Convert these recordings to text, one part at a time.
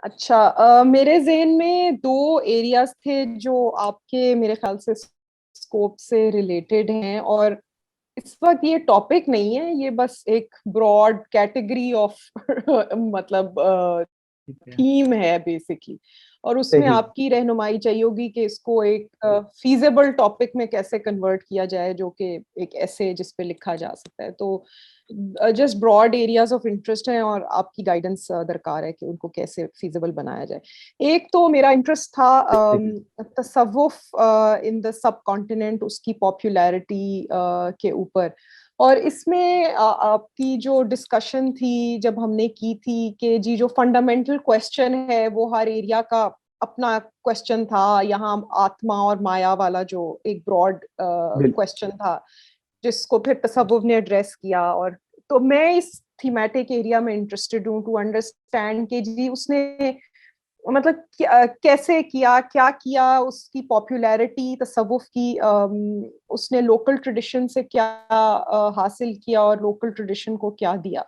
اچھا، میرے ذہن میں دو ایریاز تھے جو آپ کے میرے خیال سے اسکوپ سے ریلیٹڈ ہیں، اور اس وقت یہ ٹاپک نہیں ہے، یہ بس ایک براڈ کیٹیگری آف مطلب ٹھیک ہے، تھیم ہے بیسکلی، اور اس میں صحیح. آپ کی رہنمائی چاہیے ہوگی کہ اس کو ایک فیزیبل ٹاپک میں کیسے کنورٹ کیا جائے، جو کہ ایک ایسے جس پہ لکھا جا سکتا ہے. تو just broad areas of interest ہیں، اور آپ کی گائیڈنس درکار ہے کہ ان کو کیسے فیزیبل بنایا جائے. ایک تو میرا انٹرسٹ تھا تصوف ان دا سب کانٹیننٹ، اس کی پاپولیرٹی کے اوپر. اور اس میں آپ کی جو ڈسکشن تھی جب ہم نے کی تھی کہ جی جو فنڈامنٹل کویسچن ہے وہ ہر ایریا کا اپنا کویسچن تھا، یہاں آتما اور مایا والا جو ایک براڈ کویسچن تھا جس کو پھر تصوف نے ایڈریس کیا. اور تو میں اس تھیمیٹک ایریا میں انٹرسٹڈ ہوں ٹو انڈرسٹینڈ کہ جی اس نے مطلب کیسے کیا، کیا کیا، اس کی پاپولیرٹی تصوف کی، اس نے لوکل ٹریڈیشن سے کیا حاصل کیا اور لوکل ٹریڈیشن کو کیا دیا.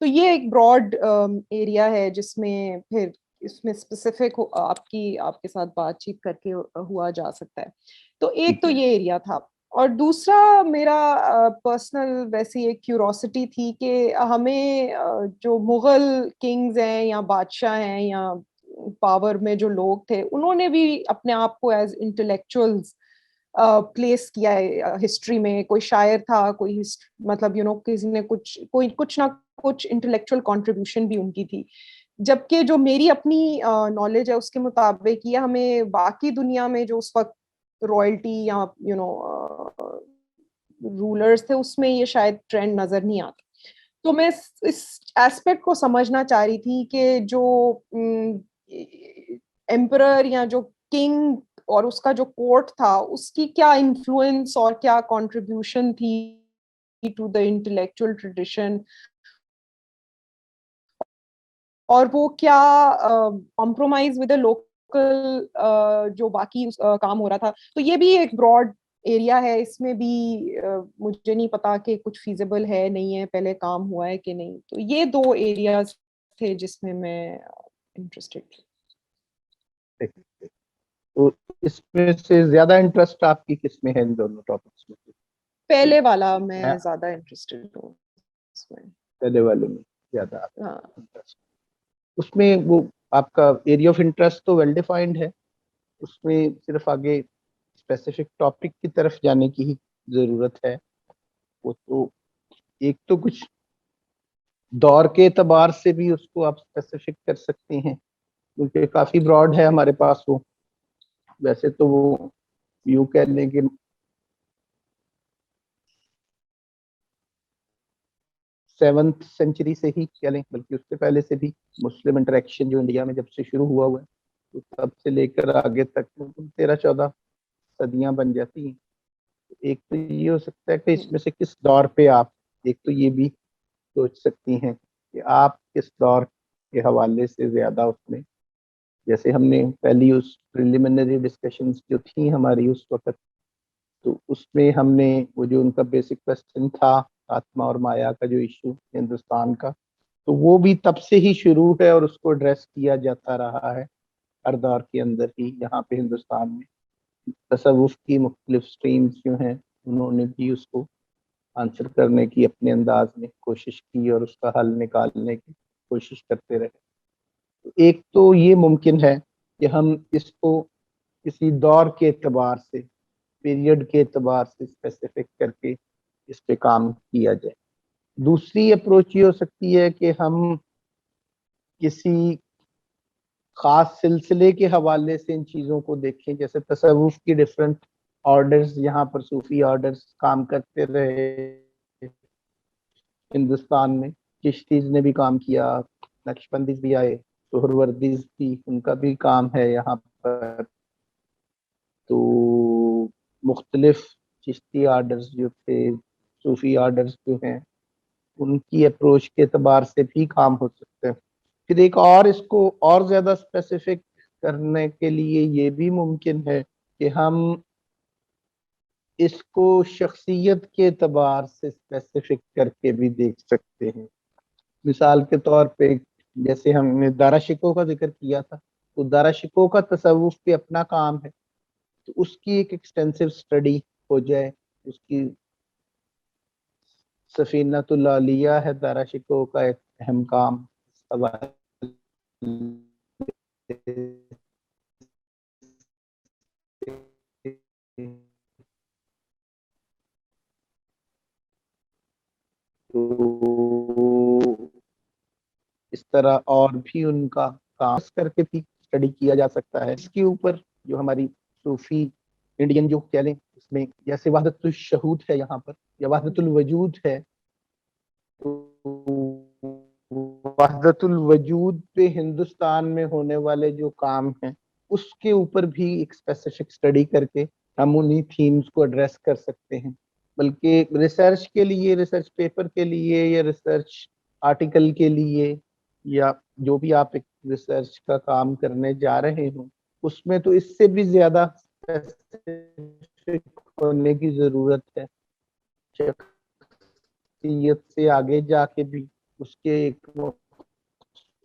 تو یہ ایک براڈ ایریا ہے جس میں پھر اس میں اسپیسیفک آپ کے ساتھ بات چیت کر کے ہوا جا سکتا ہے. تو ایک تو یہ ایریا تھا. اور دوسرا میرا پرسنل ویسی ایک کیوروسٹی تھی کہ ہمیں جو مغل کنگز ہیں یا بادشاہ ہیں یا پاور میں جو لوگ تھے، انہوں نے بھی اپنے آپ کو ایز انٹلیکچوئلز پلیس کیا ہے ہسٹری میں. کوئی شاعر تھا، کوئی مطلب کسی نے کچھ نہ کچھ انٹلیکچوئل کنٹریبیوشن بھی ان کی تھی. جبکہ جو میری اپنی نالج ہے اس کے مطابق یہ ہمیں باقی دنیا میں جو اس وقت رائلٹی یا رولرز تھے اس میں یہ شاید ٹرینڈ نظر نہیں آتا. تو میں اس ایسپیکٹ کو سمجھنا چاہ رہی تھی کہ جو ایمپرر یا جو کنگ اور اس کا جو کورٹ تھا اس کی کیا انفلوئنس اور کیا کنٹریبیوشن تھی ٹو دا انٹلیکچوئل ٹریڈیشن، اور وہ کیا کمپرومائز ود اے لوکل جو باقی کام ہو رہا تھا. تو یہ بھی ایک براڈ ایریا ہے، اس میں بھی مجھے نہیں پتا کہ کچھ فیزیبل ہے نہیں ہے، پہلے کام ہوا ہے کہ نہیں. تو یہ دو ایریاز تھے جس میں انٹرسٹڈ تھی. تو اس میں سے زیادہ انٹرسٹ آپ کی کس میں ہے ان دونوں ٹاپکس میں؟ پہلے والا میں زیادہ انٹرسٹڈ ہوں اس میں. پہلے والے میں زیادہ ہاں انٹرسٹ. اس میں وہ آپ کا ایریا آف انٹرسٹ تو ویل ڈیفائنڈ ہے، اس میں صرف آگے اسپیسیفک ٹاپک کی طرف جانے کی ہی ضرورت ہے. وہ تو ایک تو کچھ دور کے اعتبار سے بھی اس کو آپ اسپیسیفک کر سکتے ہیں کیونکہ کافی براڈ ہے ہمارے پاس. وہ ویسے تو وہ یوں کہہ لیں کہ 7th سینچری سے ہی کہہ لیں، بلکہ اس سے پہلے سے بھی مسلم انٹریکشن جو انڈیا میں جب سے شروع ہوا ہے تو تب سے لے کر آگے تک 13-14 صدیاں بن جاتی ہیں. ایک تو یہ ہو سکتا ہے کہ اس میں سے کس دور پہ آپ ایک تو یہ بھی سوچ سکتی ہیں کہ آپ کس دور کے حوالے سے زیادہ اس میں، جیسے ہم نے پہلی اس پریلیمنری ڈسکشنز جو تھیں ہماری اس وقت، تو اس میں ہم نے وہ جو ان کا بیسک کویسچن تھا آتما اور مایا کا جو ایشو ہندوستان کا، تو وہ بھی تب سے ہی شروع ہے اور اس کو ایڈریس کیا جاتا رہا ہے ہر دور کے اندر ہی. یہاں پہ ہندوستان میں تصوف کی مختلف سٹریمز جو ہیں انہوں نے بھی اس کو آنسر کرنے کی اپنے انداز میں کوشش کی اور اس کا حل نکالنے کی کوشش کرتے رہے. ایک تو یہ ممکن ہے کہ ہم اس کو کسی دور کے اعتبار سے، پیریڈ کے اعتبار سے اسپیسیفک کر کے اس پہ کام کیا جائے. دوسری اپروچ یہ ہو سکتی ہے کہ ہم کسی خاص سلسلے کے حوالے سے ان چیزوں کو دیکھیں، جیسے تصوف کی ڈفرینٹ آرڈرز، یہاں پر صوفی آرڈرز کام کرتے رہے ہندوستان میں، چشتیز نے بھی کام کیا، نقشبندیز بھی آئے، سہروردیز بھی ان کا بھی کام ہے یہاں پر. تو مختلف چشتی آرڈرز جو تھے، صوفی آرڈرز جو ہیں، ان کی اپروچ کے اعتبار سے بھی کام ہو سکتا ہے. پھر ایک اور اس کو اور زیادہ اسپیسیفک کرنے کے لیے یہ بھی ممکن ہے کہ ہم اس کو شخصیت کے اعتبار سے اسپیسیفک کر کے بھی دیکھ سکتے ہیں. مثال کے طور پہ جیسے ہم نے دارا شکو کا ذکر کیا تھا، تو دارا شکو کا تصوف بھی اپنا کام ہے، تو اس کی ایک ایکسٹینسو اسٹڈی ہو جائے. اس کی سفینۃ العالیہ ہے دارا شکو کا ایک اہم کام تو اس طرح اور بھی ان کا کام کر کے بھی اسٹڈی کیا جا سکتا ہے. اس کے اوپر جو ہماری صوفی انڈین جو کہہ لیں، اس میں جیسے وحدت الشہود ہے یہاں پر، یا وحدت الوجود ہے، تو وحدت الوجود پہ ہندوستان میں ہونے والے جو کام ہیں اس کے اوپر بھی ایک اسپیسیفک اسٹڈی کر کے ہم انہی تھیمز کو ایڈریس کر سکتے ہیں. بلکہ ریسرچ کے لیے، ریسرچ پیپر کے لیے، یا ریسرچ آرٹیکل کے لیے، یا جو بھی آپ ایک ریسرچ کا کام کرنے جا رہے ہوں، اس میں تو اس سے بھی زیادہ اسپیسیفک ہونے کی ضرورت ہے. شخصیت سے آگے جا کے بھی اس کے ایک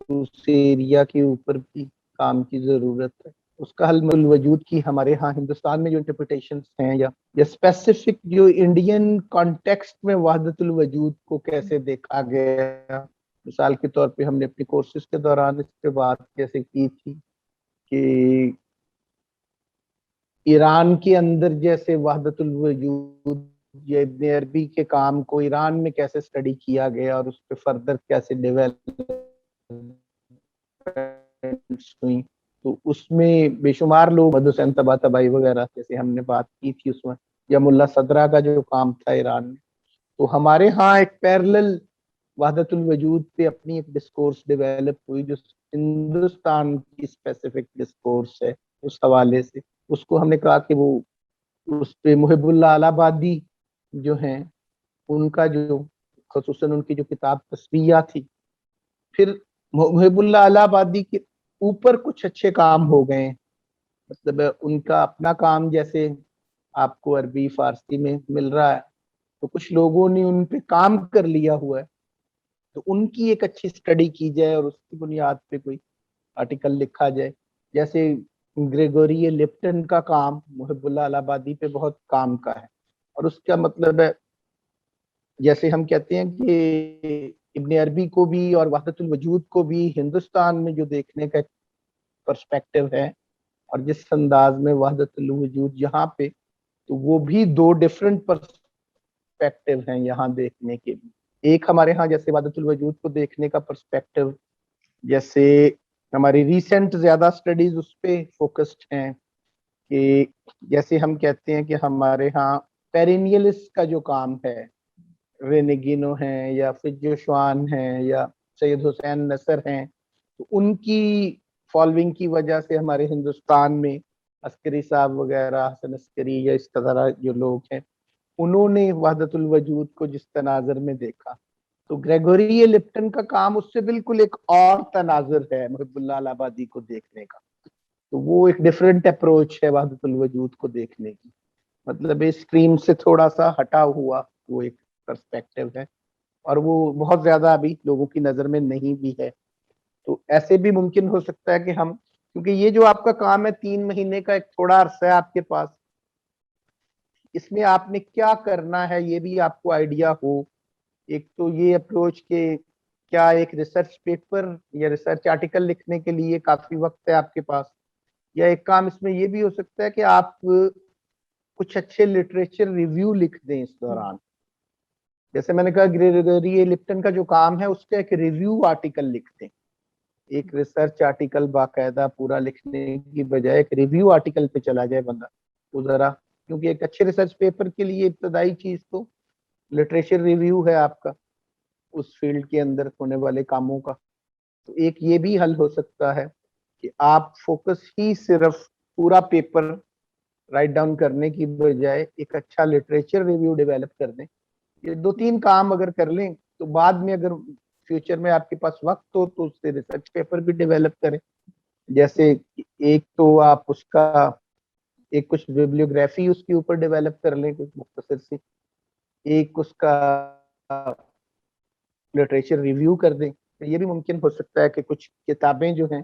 اس ایریا کے اوپر بھی کام کی ضرورت ہے. اس کا حل الوجود کی ہمارے ہاں ہندوستان میں جو انٹرپریٹیشنز ہیں، یا اسپیسیفک جو انڈین کانٹیکسٹ میں وحدت الوجود کو کیسے دیکھا گیا. مثال کے طور پہ ہم نے اپنی کورسز کے دوران اس پہ بات کیسے کی تھی کہ ایران کے اندر جیسے وحدت الوجود یا ابن عربی کے کام کو ایران میں کیسے اسٹڈی کیا گیا اور اس پہ فردر کیسے ڈیولپ ہوئی، تو اس میں بے شمار لوگ مد حسین طباطبائی وغیرہ جیسے ہم نے بات کی تھی اس میں، یا ملا صدرہ کا جو کام تھا ایران میں. تو ہمارے ہاں ایک پیرلل وحدت الوجود پہ اپنی ایک ڈسکورس ڈیولپ ہوئی جو ہندوستان کی اسپیسیفک ڈسکورس ہے. اس حوالے سے اس کو ہم نے کہا کہ وہ اس پہ محب اللہ الہ آبادی جو ہیں ان کا جو خصوصاً ان کی جو کتاب تصفیہ تھی، پھر محب اللہ الہ آبادی کے اوپر کچھ اچھے کام ہو گئے. مطلب ان کا اپنا کام جیسے آپ کو عربی فارسی میں مل رہا ہے، تو کچھ لوگوں نے ان پہ کام کر لیا ہوا ہے، تو ان کی ایک اچھی اسٹڈی کی جائے اور اس کی بنیاد پہ کوئی آرٹیکل لکھا جائے. جیسے گریگوری لپٹن کا کام محب اللہ الہ آبادی پہ بہت کام کا ہے، اور اس کا مطلب ہے جیسے ہم کہتے ہیں کہ ابن عربی کو بھی اور وحدت الوجود کو بھی ہندوستان میں جو دیکھنے کا پرسپیکٹو ہے، اور جس انداز میں وحدت الوجود یہاں پہ، تو وہ بھی دو ڈیفرنٹ پرسپیکٹو ہیں یہاں دیکھنے کے بھی. ایک ہمارے ہاں جیسے وحدت الوجود کو دیکھنے کا پرسپیکٹو، جیسے ہماری ریسنٹ زیادہ سٹڈیز اس پہ فوکسڈ ہیں کہ جیسے ہم کہتے ہیں کہ ہمارے ہاں پیرینیلس کا جو کام ہے، رینگینو ہیں یا فجوشوان ہیں یا سید حسین نصر ہیں، تو ان کی فالوئنگ کی وجہ سے ہمارے ہندوستان میں عسکری صاحب وغیرہ، حسن عسکری یا اس طرح جو لوگ ہیں، انہوں نے وحدت الوجود کو جس تناظر میں دیکھا. تو گریگوری لپٹن کا کام اس سے بالکل ایک اور تناظر ہے محب اللہ الہ آبادی کو دیکھنے کا. تو وہ ایک ڈیفرنٹ اپروچ ہے وحدت الوجود کو دیکھنے کی، مطلب اس اسٹریم سے تھوڑا سا ہٹا ہوا وہ ایک پرسپیکٹو ہے، اور وہ بہت زیادہ ابھی لوگوں کی نظر میں نہیں بھی ہے. تو ایسے بھی ممکن ہو سکتا ہے کہ ہم، کیونکہ یہ جو آپ کا کام ہے 3 مہینے کا ایک تھوڑا عرصہ ہے آپ کے پاس، اس میں آپ نے کیا کرنا ہے یہ بھی آپ کو آئیڈیا ہو. ایک تو یہ اپروچ کہ کیا ایک ریسرچ پیپر یا ریسرچ آرٹیکل لکھنے کے لیے کافی وقت ہے آپ کے پاس، یا ایک کام اس میں یہ بھی ہو سکتا ہے کہ آپ کچھ اچھے لٹریچر ریویو لکھ دیں اس دوران. جیسے میں نے کہا گریگوری لپٹن کا جو کام ہے اس کا ایک ریویو آرٹیکل لکھ دیں. ایک ریسرچ آرٹیکل باقاعدہ پورا لکھنے کی بجائے ایک ریویو آرٹیکل پہ چلا جائے بندہ وہ ذرا، کیونکہ ایک اچھے ریسرچ پیپر کے لیے ابتدائی چیز تو لٹریچر ریویو ہے آپ کا اس فیلڈ کے اندر ہونے والے کاموں کا. تو ایک یہ بھی حل ہو سکتا ہے کہ آپ فوکس ہی صرف پورا پیپر رائٹ ڈاؤن کرنے کی بجائے ایک اچھا لٹریچر ریویو ڈیولپ کر دیں. یہ 2-3 کام اگر کر لیں تو بعد میں اگر فیوچر میں آپ کے پاس وقت ہو تو اس سے ریسرچ پیپر بھی ڈیولپ کریں. جیسے ایک تو آپ اس کا ایک کچھ بیبلیوگرافی اس کے اوپر ڈیولپ کر لیں کچھ مختصر سی، ایک اس کا لٹریچر ریویو کر دیں. یہ بھی ممکن ہو سکتا ہے کہ کچھ کتابیں جو ہیں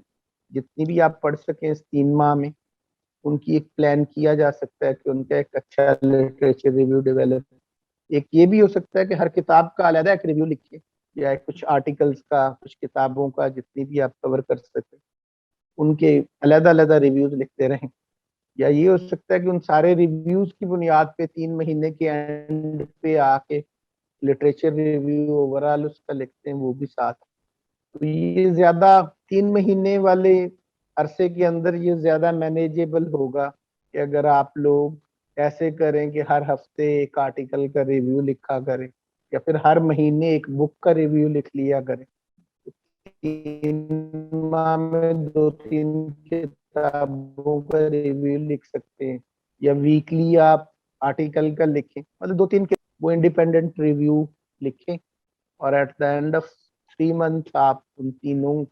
جتنی بھی آپ پڑھ سکیں اس 3 ماہ میں، ان کی ایک پلان کیا جا سکتا ہے کہ ان کا ایک اچھا لٹریچر ریویو ڈیولپ. ایک یہ بھی ہو سکتا ہے کہ ہر کتاب کا علیحدہ ایک ریویو لکھیں، یا کچھ آرٹیکلز کا، کچھ کتابوں کا، جتنی بھی آپ کور کر سکیں ان کے علیحدہ علیحدہ ریویوز لکھتے رہیں. یا یہ ہو سکتا ہے کہ ان سارے ریویوز کی بنیاد پہ 3 مہینے کے اینڈ پہ آ کے لٹریچر ریویو اوور آل اس کا لکھتے ہیں، وہ بھی ساتھ. تو یہ زیادہ 3 مہینے والے عرصے کے اندر یہ زیادہ مینیجیبل ہوگا کہ اگر آپ لوگ ایسے کریں کہ ہر ہفتے ایک آرٹیکل کا ریویو لکھا کریں، یا پھر ہر مہینے ایک بک کا ریویو لکھ لیا کریں. 3 ماہ میں 2-3 کتابوں کا ریویو لکھ سکتے ہیں، یا ویکلی آپ آرٹیکل کا لکھیں، مطلب 2-3 وہ انڈیپینڈنٹ ریویو لکھیں، اور at the end of 3 month آپ ان تینوں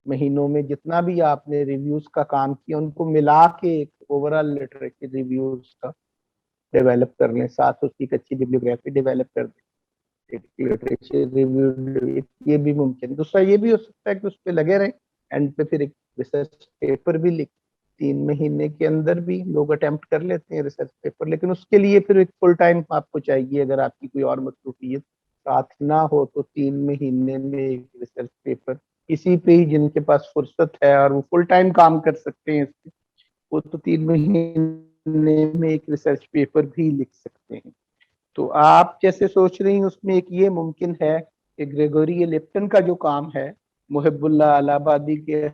مہینوں میں جتنا بھی آپ نے ریویوز کا کام کیا ان کو ملا کے ایک اوور آل لٹریچر ریویوز کا ڈیولپ کر لیں، ساتھ اس کی ایک اچھی ببلیوگرافی ڈیولپ کر دیں. لٹریچر ریویو یہ بھی ممکن. دوسرا یہ بھی ہو سکتا ہے کہ اس پہ لگے رہیں، اینڈ پہ پھر ایک ریسرچ پیپر بھی لکھ. 3 مہینے کے اندر بھی لوگ اٹیمپٹ کر لیتے ہیں ریسرچ پیپر، لیکن اس کے لیے پھر ایک فل ٹائم آپ کو چاہیے. اگر آپ کی کوئی اور مصروفیت ساتھ نہ ہو تو 3 مہینے میں ایک ریسرچ پیپر کسی پہ ہی جن کے پاس فرصت ہے اور وہ فل ٹائم کام کر سکتے ہیں اس پہ، وہ تو 3 مہینے میں ایک ریسرچ پیپر بھی لکھ سکتے ہیں. تو آپ جیسے سوچ رہی ہیں اس میں ایک یہ ممکن ہے کہ گریگوری لپٹن کا جو کام ہے محب اللہ الہ آبادی کے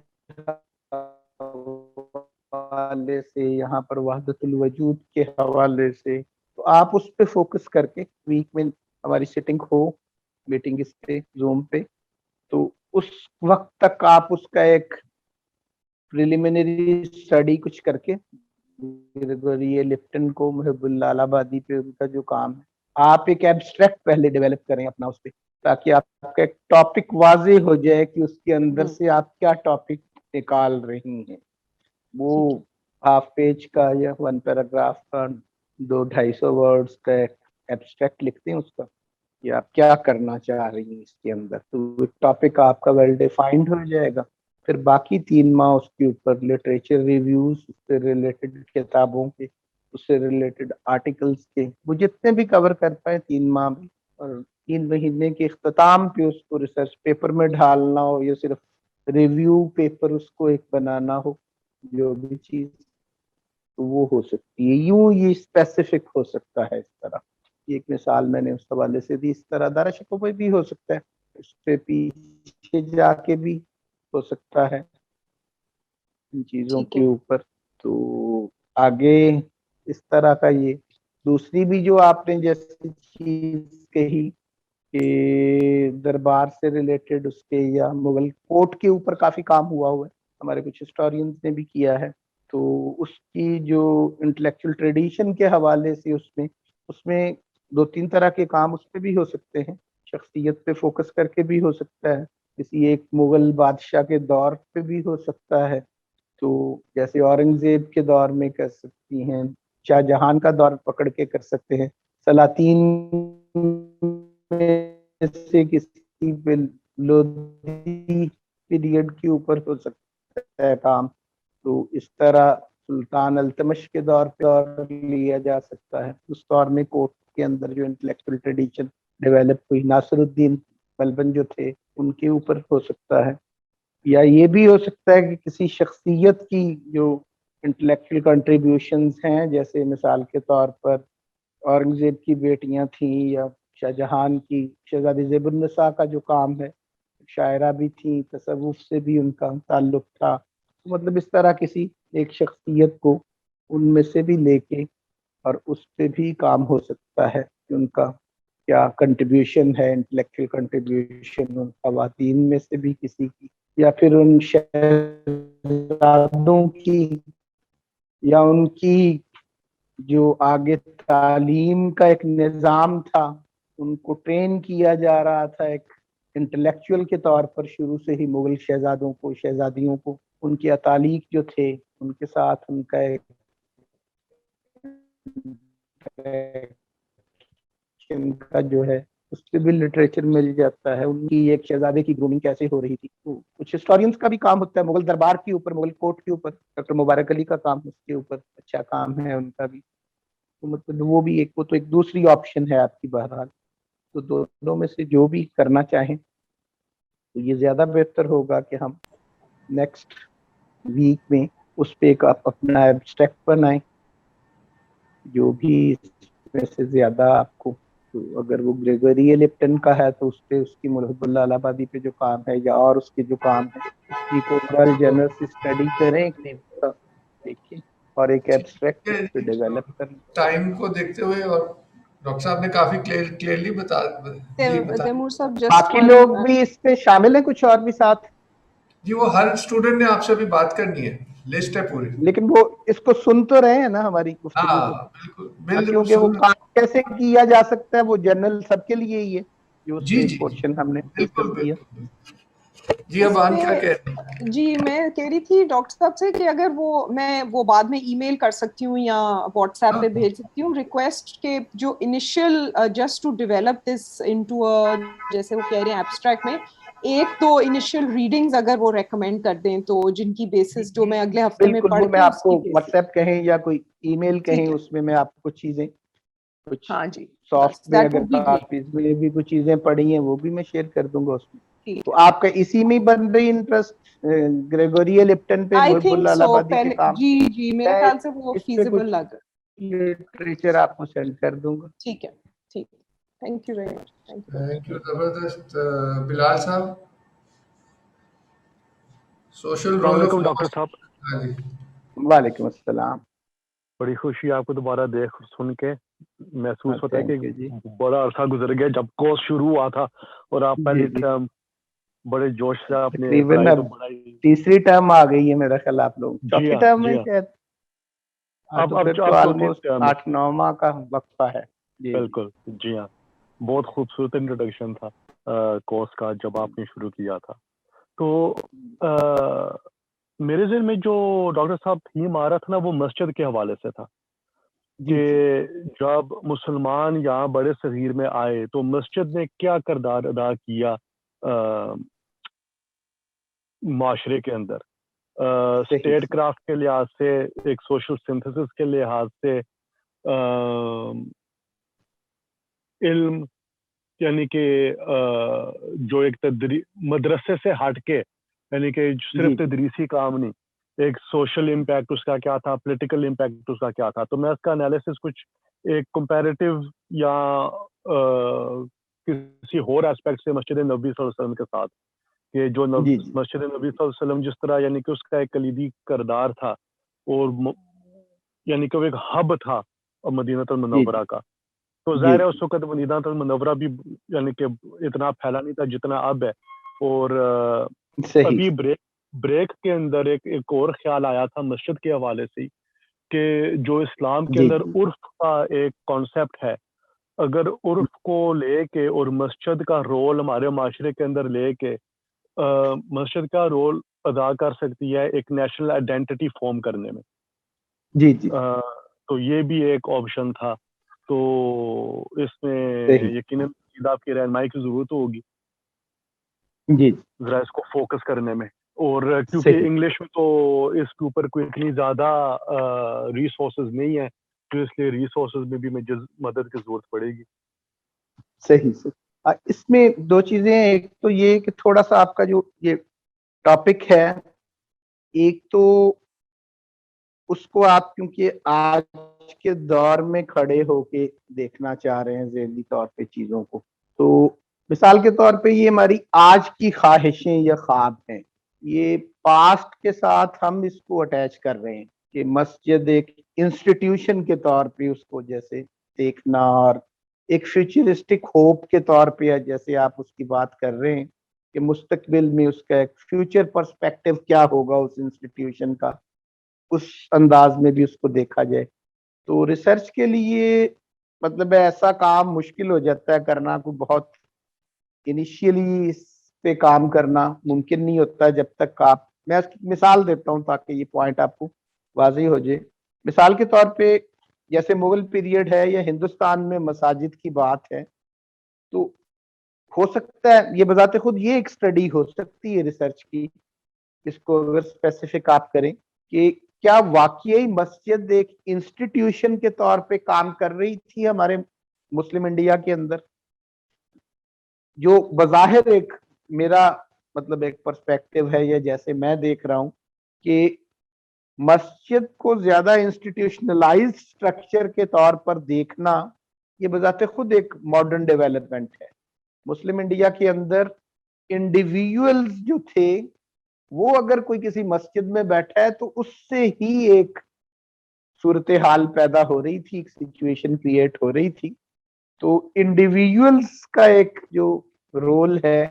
حوالے سے، یہاں پر وحدت الوجود کے حوالے سے، تو آپ اس پہ فوکس کر کے ویک میں ہماری سیٹنگ ہو، میٹنگ اس پہ زوم پہ، تو اس وقت تک آپ اس کا ایک پریلیمنری اسٹڈی کچھ کر کے گریگوری لپٹن کو، محب اللہ الہ آبادی پہ ان کا جو کام ہے، آپ ایک ایبسٹریکٹ پہلے ڈیولپ کریں اپنا اس پہ، تاکہ آپ کا ایک ٹاپک واضح ہو جائے کہ اس کے اندر سے آپ کیا ٹاپک نکال رہی ہیں. وہ ہاف پیج کا یا 1 پیراگراف کا 200-250 ورڈز کا ایبسٹریکٹ لکھتے ہیں اس کا، یا آپ کیا کرنا چاہ رہی ہیں اس کے اندر، تو ٹاپک آپ کا ویل ڈیفائنڈ ہو جائے گا. پھر باقی 3 ماہ اس کے اوپر لٹریچر ریویوز، اس سے ریلیٹڈ کتابوں کے، اس سے ریلیٹڈ آرٹیکلس کے، وہ جتنے بھی کور کر پائے 3 ماہ میں، اور 3 مہینے کے اختتام پہ اس کو ریسرچ پیپر میں ڈھالنا ہو یا صرف ریویو پیپر اس کو ایک بنانا ہو، جو بھی چیز تو وہ ہو سکتی ہے. یوں یہ اسپیسیفک ہو سکتا ہے اس طرح. ایک مثال میں نے اس حوالے سے دی. اس طرح دارا شکو پہ بھی ہو سکتا ہے، اس پہ پیچھے جا کے بھی ہو سکتا ہے ان چیزوں کے اوپر. تو آگے اس طرح کا یہ دوسری بھی جو آپ نے جیسی چیز کہی کہ دربار سے ریلیٹڈ اس کے یا مغل کوٹ کے اوپر کافی کام ہوا ہے، ہمارے کچھ ہسٹورینز نے بھی کیا ہے. تو اس کی جو انٹلیکچوئل ٹریڈیشن کے حوالے سے اس میں 2-3 طرح کے کام اس پہ بھی ہو سکتے ہیں. شخصیت پہ فوکس کر کے بھی ہو سکتا ہے، کسی ایک مغل بادشاہ کے دور پہ بھی ہو سکتا ہے. تو جیسے اورنگزیب کے دور میں کر سکتی ہیں، شاہ جہان کا دور پکڑ کے کر سکتے ہیں، سلاطین میں سے کسی پہ لودھی پیریڈ کے اوپر ہو سکتا ہے کام. تو اس طرح سلطان التمش کے دور پہ لیا جا سکتا ہے. اس دور میں کوٹ کے اندر جو انٹلیکچوئل ٹریڈیشن ڈیولپ ہوئی، ناصر الدین بلبن جو تھے ان کے اوپر ہو سکتا ہے. یا یہ بھی ہو سکتا ہے کہ کسی شخصیت کی جو انٹلیکچوئل کنٹریبیوشنز ہیں، جیسے مثال کے طور پر اورنگزیب کی بیٹیاں تھیں، یا شاہ جہان کی شہزادی زیب النساء کا جو کام ہے، شاعرہ بھی تھیں، تصوف سے بھی ان کا تعلق تھا. مطلب اس طرح کسی ایک شخصیت کو ان میں سے بھی لے کے اور اس پہ بھی کام ہو سکتا ہے کہ ان کا کیا کنٹریبیوشن ہے، انٹلیکچوئل کنٹریبیوشن ان خواتین میں سے بھی کسی کی، یا پھر ان شہزادوں کی، یا ان کی جو آگے تعلیم کا ایک نظام تھا، ان کو ٹرین کیا جا رہا تھا ایک انٹلیکچوئل کے طور پر شروع سے ہی. مغل شہزادوں کو، شہزادیوں کو ان کے اتالیق جو تھے ان کے ساتھ ان کا ایک کا جو ہے اس پہ بھی لٹریچر مل جاتا ہے. ان کی ایک شہزادے کی گرومنگ کیسے ہو رہی تھی, تو کچھ ہسٹورینس کا بھی کام ہوتا ہے, مغل دربار کے اوپر, مغل کورٹ کے اوپر, ڈاکٹر مبارک علی کا کام اس کے اوپر اچھا کام ہے ان کا بھی. تو مطلب وہ بھی ایک, وہ تو ایک دوسری آپشن ہے آپ کی بہرحال. تو دونوں میں سے جو بھی کرنا چاہیں تو یہ زیادہ بہتر ہوگا کہ ہم نیکسٹ ویک میں اس پہ ایک آپ اپنا ایبسٹریکٹ بنائیں جو بھی اس میں سے زیادہ آپ کو. تو اگر وہ گریگوری لپٹن کا ہے تو اس پہ اس کی محب اللہ الہ آبادی پہ جو کام ہے یا اور اس کے جو کام ہے اس کی ایک اوور آل جنرل اسٹڈی کریں, دیکھیں, اور ایک ایبسٹریکٹ اس پہ ڈیولپ کریں. ٹائم کو دیکھتے ہوئے, اور ڈاکٹر صاحب نے کافی کلیئرلی بتا تیمور صاحب جسٹ باقی لوگ بھی اس پہ شامل ہیں کچھ اور بھی ساتھ. جی وہ ہر اسٹوڈنٹ نے آپ سے بھی بات کرنی ہے, لسٹ ہے پوری. لیکن وہ اس کو سن تو رہے ہیں نا ہماری گفتگو کو, بالکل بالکل, کیونکہ وہ کام کیسے کیا جا سکتا ہے وہ جنرل سب کے لیے ہی ہے جو اس جی میں جی پورشن ہم نے بالکل ڈسکس کیا. جی اب آن کیا کہہ رہے ہیں؟ جی میں کہہ رہی تھی ڈاکٹر صاحب سے کہ اگر میں وہ بعد میں ای میل کر سکتی ہوں یا واٹس ایپ پہ بھیج سکتی ہوں ریکویسٹ کے جو initial just to develop this into جیسے وہ کہہ رہے ہیں ایبسٹریکٹ میں ایک تو انیشیل ریڈنگز اگر وہ ریکمینڈ کر دیں تو جن کی بیسس جو میں اگلے ہفتے میں بالکل, پڑھ وہ میں کے آپ اس کو کی واٹس ایپ کہیں یا کوئی ای میل کہیں, ٹھیک ہے. اس میں آپ کو چیزیں کچھ ہاں جی, سافٹ میں دیٹ اگر وڈ بی گریٹ. کافیز میں بھی کچھ چیزیں پڑھی ہیں وہ بھی میں شیئر کر دوں گا اس میں. تو آپ کا اسی میں بن رہی انٹرسٹ گریگوری لپٹن پہ, آئی محب تھنک اللہ الہ سو آبادی کے پہلے, کام جی جی میرے خیال سے وہ اس پہ فیزیبل کچھ لگ رہا. لٹریچر آپ کو سینڈ کر دوں گا. ٹھیک ہے, ٹھیک, thank you very much. Thank you, زبردست. بلال صاحب, سوشل السلام رول آف علیکم ڈاکٹر نماز. صاحب. ہاں جی, وعلیکم السلام. بڑی خوشی آپ کو دوبارہ دیکھ سن کے, محسوس ہوتا ہے کہ تھینک یو جی. بڑا عرصہ گزر گیا جب کورس شروع ہوا تھا اور آپ پہلی جی ٹرم بڑے جوش سے اپنے تقریباً پڑھائی اب تو بڑھائی. تیسری ٹرم آ گئی ہے میرا خیال, آپ لوگ جی چوتھی ہاں, ٹرم جی میں ہاں, شاید. تو اب پھر تو چوتھی آلموسٹ ٹرم ہے. 8-9 ماہ کا وقفہ ہے. جی بالکل, جی ہاں, بہت خوبصورت انٹروڈکشن تھا کورس کا جب آپ نے شروع کیا تھا. تو میرے ذہن میں جو ڈاکٹر صاحب تھیم آ رہا تھا نا وہ مسجد کے حوالے سے تھا کہ جب مسلمان یہاں بڑے صغیر میں آئے تو مسجد نے کیا کردار ادا کیا معاشرے کے اندر, اسٹیٹ کرافٹ کے لحاظ سے, ایک سوشل سنتھسس کے لحاظ سے, علم یعنی کہ جو ایک مدرسے سے ہٹ کے, یعنی کہ صرف تدریسی کام نہیں, ایک سوشل امپیکٹ اس کا کیا تھا, پولیٹیکل امپیکٹ اس کا کیا تھا. تو میں اس کا انالیسس کچھ ایک کمپیریٹیو یا کسی اور ایسپیکٹ سے مسجد نبوی صلی اللہ علیہ وسلم کے ساتھ, کہ جو مسجد نبوی صلی اللہ علیہ وسلم جس طرح یعنی کہ اس کا ایک کلیدی کردار تھا اور یعنی کہ وہ ایک ہب تھا مدینہ المنورہ کا. تو ظاہر ہے اس وقت مدینہ المنورہ بھی یعنی کہ اتنا پھیلا نہیں تھا جتنا اب ہے. اور ابھی بریک کے اندر ایک اور خیال آیا تھا مسجد کے حوالے سے کہ جو اسلام کے اندر عرف کا ایک کانسیپٹ ہے, اگر عرف کو لے کے اور مسجد کا رول ہمارے معاشرے کے اندر لے کے مسجد کا رول ادا کر سکتی ہے ایک نیشنل آئیڈینٹی فارم کرنے میں. تو یہ بھی ایک آپشن تھا. تو اس میں یقیناً آپ کی رہنمائی کی ضرورت ہوگی ذرا اس کو فوکس کرنے میں, اور کیونکہ انگلش میں تو اس کے اوپر کوئی اتنی زیادہ ریسورسز نہیں ہے, تو اس لیے ریسورسز میں بھی مدد کی ضرورت پڑے گی. صحیح. اس میں دو چیزیں ہیں, ایک تو یہ کہ تھوڑا سا آپ کا جو یہ ٹاپک ہے, ایک تو اس کو آپ کیونکہ آج کے دور میں کھڑے ہو کے دیکھنا چاہ رہے ہیں ذہنی طور پہ چیزوں کو, تو مثال کے طور پہ یہ ہماری آج کی خواہشیں یا خواب ہیں, یہ پاسٹ کے ساتھ ہم اس کو اٹیچ کر رہے ہیں کہ مسجد ایک انسٹیٹیوشن کے طور پہ اس کو جیسے دیکھنا, اور ایک فیوچرسٹک ہوپ کے طور پہ جیسے آپ اس کی بات کر رہے ہیں کہ مستقبل میں اس کا ایک فیوچر پرسپیکٹو کیا ہوگا اس انسٹیٹیوشن کا, اس انداز میں بھی اس کو دیکھا جائے. تو ریسرچ کے لیے مطلب ایسا کام مشکل ہو جاتا ہے کرنا, کو بہت انیشیلی اس پہ کام کرنا ممکن نہیں ہوتا جب تک آپ, میں اس کی مثال دیتا ہوں تاکہ یہ پوائنٹ آپ کو واضح ہو جائے. مثال کے طور پہ جیسے مغل پیریڈ ہے یا ہندوستان میں مساجد کی بات ہے, تو ہو سکتا ہے یہ بذات خود یہ ایک اسٹڈی ہو سکتی ہے ریسرچ کی، اس کو اگر اسپیسیفک آپ کریں کہ کیا واقعی مسجد ایک انسٹیٹیوشن کے طور پہ کام کر رہی تھی ہمارے مسلم انڈیا کے اندر، جو بظاہر ایک میرا مطلب ایک پرسپیکٹو ہے یا جیسے میں دیکھ رہا ہوں کہ مسجد کو زیادہ انسٹیٹیوشنلائز اسٹرکچر کے طور پر دیکھنا یہ بذات خود ایک ماڈرن ڈیولپمنٹ ہے۔ مسلم انڈیا کے اندر انڈیویجولز جو تھے وہ اگر کوئی کسی مسجد میں بیٹھا ہے تو اس سے ہی ایک صورتحال پیدا ہو رہی تھی، ایک سچویشن کریٹ ہو رہی تھی۔ تو انڈیویجولز کا ایک جو رول ہے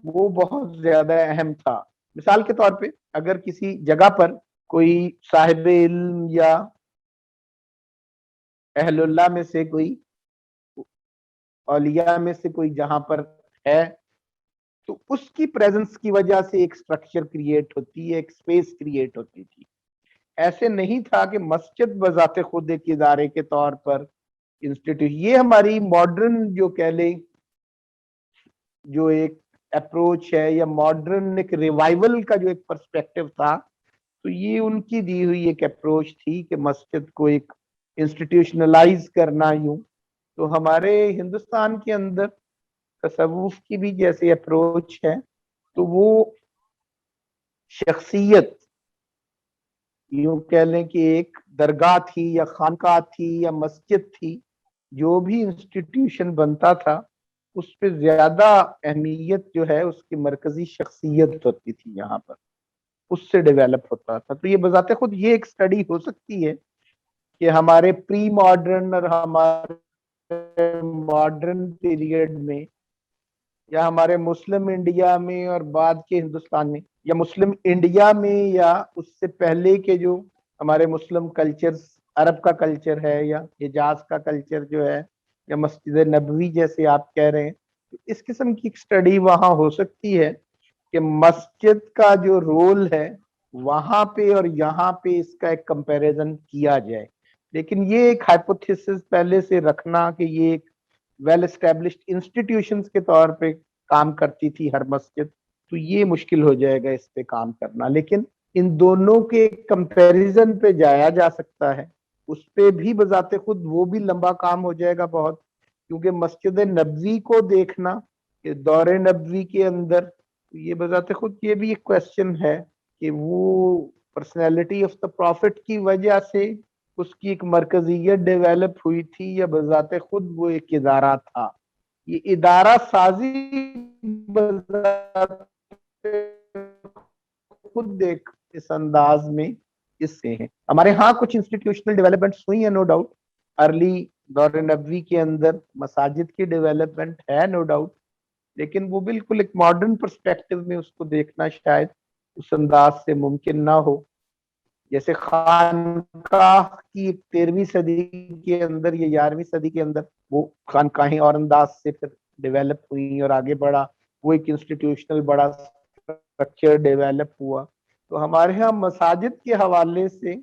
وہ بہت زیادہ اہم تھا۔ مثال کے طور پہ اگر کسی جگہ پر کوئی صاحب علم یا اہل اللہ میں سے کوئی اولیاء میں سے کوئی جہاں پر ہے تو اس کی پریزنس کی وجہ سے ایک سٹرکچر کریٹ ہوتی ہے، ایک سپیس کریٹ ہوتی تھی۔ ایسے نہیں تھا کہ مسجد بذات خود ایک ادارے کے طور پر انسٹیٹیوشن، یہ ہماری ماڈرن جو کہہ لیں جو ایک اپروچ ہے یا ماڈرن ایک ریوائول کا جو ایک پرسپیکٹو تھا، تو یہ ان کی دی ہوئی ایک اپروچ تھی کہ مسجد کو ایک انسٹیٹیوشنلائز کرنا یوں۔ تو ہمارے ہندوستان کے اندر تصوف کی بھی جیسے اپروچ ہے تو وہ شخصیت یوں کہہ لیں کہ ایک درگاہ تھی یا خانقاہ تھی یا مسجد تھی، جو بھی انسٹیٹیوشن بنتا تھا اس پہ زیادہ اہمیت جو ہے اس کی مرکزی شخصیت ہوتی تھی، یہاں پر اس سے ڈیولپ ہوتا تھا۔ تو یہ بذات خود یہ ایک سٹڈی ہو سکتی ہے کہ ہمارے پری ماڈرن اور ہمارے ماڈرن پیریڈ میں یا ہمارے مسلم انڈیا میں اور بعد کے ہندوستان میں یا مسلم انڈیا میں یا اس سے پہلے کے جو ہمارے مسلم کلچرز، عرب کا کلچر ہے یا حجاز کا کلچر جو ہے یا مسجد نبوی جیسے آپ کہہ رہے ہیں، اس قسم کی سٹڈی وہاں ہو سکتی ہے کہ مسجد کا جو رول ہے وہاں پہ اور یہاں پہ اس کا ایک کمپیریزن کیا جائے۔ لیکن یہ ایک ہائپوتھیسس پہلے سے رکھنا کہ یہ ایک ویل اسٹیبلشڈ انسٹیٹیوشنز کے طور پہ کام کرتی تھی ہر مسجد، تو یہ مشکل ہو جائے گا اس پہ کام کرنا۔ لیکن ان دونوں کے کمپیریزن پہ جایا جا سکتا ہے، اس پہ بھی بذات خود وہ بھی لمبا کام ہو جائے گا بہت، کیونکہ مسجد نبوی کو دیکھنا کہ دور نبوی کے اندر یہ بذات خود یہ بھی ایک کویسچن ہے کہ وہ پرسنالٹی آف دا پروفٹ کی وجہ سے اس کی ایک مرکزیت ڈیولپ ہوئی تھی یا بذات خود وہ ایک ادارہ تھا۔ یہ ادارہ سازی بذات خود ایک اس انداز میں اس سے ہیں۔ ہمارے ہاں کچھ انسٹیٹیوشنل ڈیولپمنٹس ہوئی ہیں، نو ڈاؤٹ، ارلی دور نبوی کے اندر مساجد کی ڈیولپمنٹ ہے نو ڈاؤٹ، لیکن وہ بالکل ایک ماڈرن پرسپیکٹو میں اس کو دیکھنا شاید اس انداز سے ممکن نہ ہو۔ جیسے خانقاہ کی 13ویں صدی کے اندر یا 11ویں صدی کے اندر وہ خانقاہیں اور انداز سے پھر ڈیولپ ہوئی اور آگے بڑھا، وہ ایک انسٹیٹیوشنل بڑا اسٹرکچر ڈیولپ ہوا۔ تو ہمارے ہاں مساجد کے حوالے سے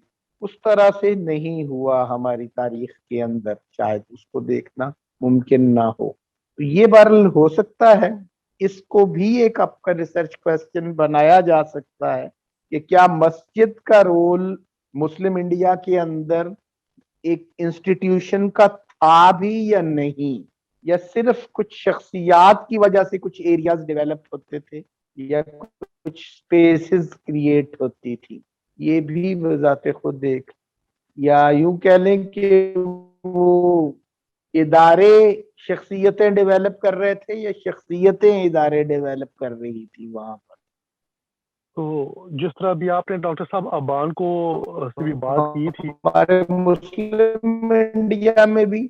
اس طرح سے نہیں ہوا ہماری تاریخ کے اندر، شاید اس کو دیکھنا ممکن نہ ہو۔ تو یہ بہرحال ہو سکتا ہے، اس کو بھی ایک آپ کا ریسرچ کویسچن بنایا جا سکتا ہے کہ کیا مسجد کا رول مسلم انڈیا کے اندر ایک انسٹیٹیوشن کا تھا بھی یا نہیں، یا صرف کچھ شخصیات کی وجہ سے کچھ ایریاز ڈیولپ ہوتے تھے یا کچھ سپیسز کریٹ ہوتی تھی۔ یہ بھی بذات خود ایک، یا یوں کہہ لیں کہ وہ ادارے شخصیتیں ڈیولپ کر رہے تھے یا شخصیتیں ادارے ڈیولپ کر رہی تھی وہاں پر۔ تو جس طرح بھی آپ نے ڈاکٹر صاحب ابان کو سے بھی بات کی تھی، ہمارے مسلم انڈیا میں بھی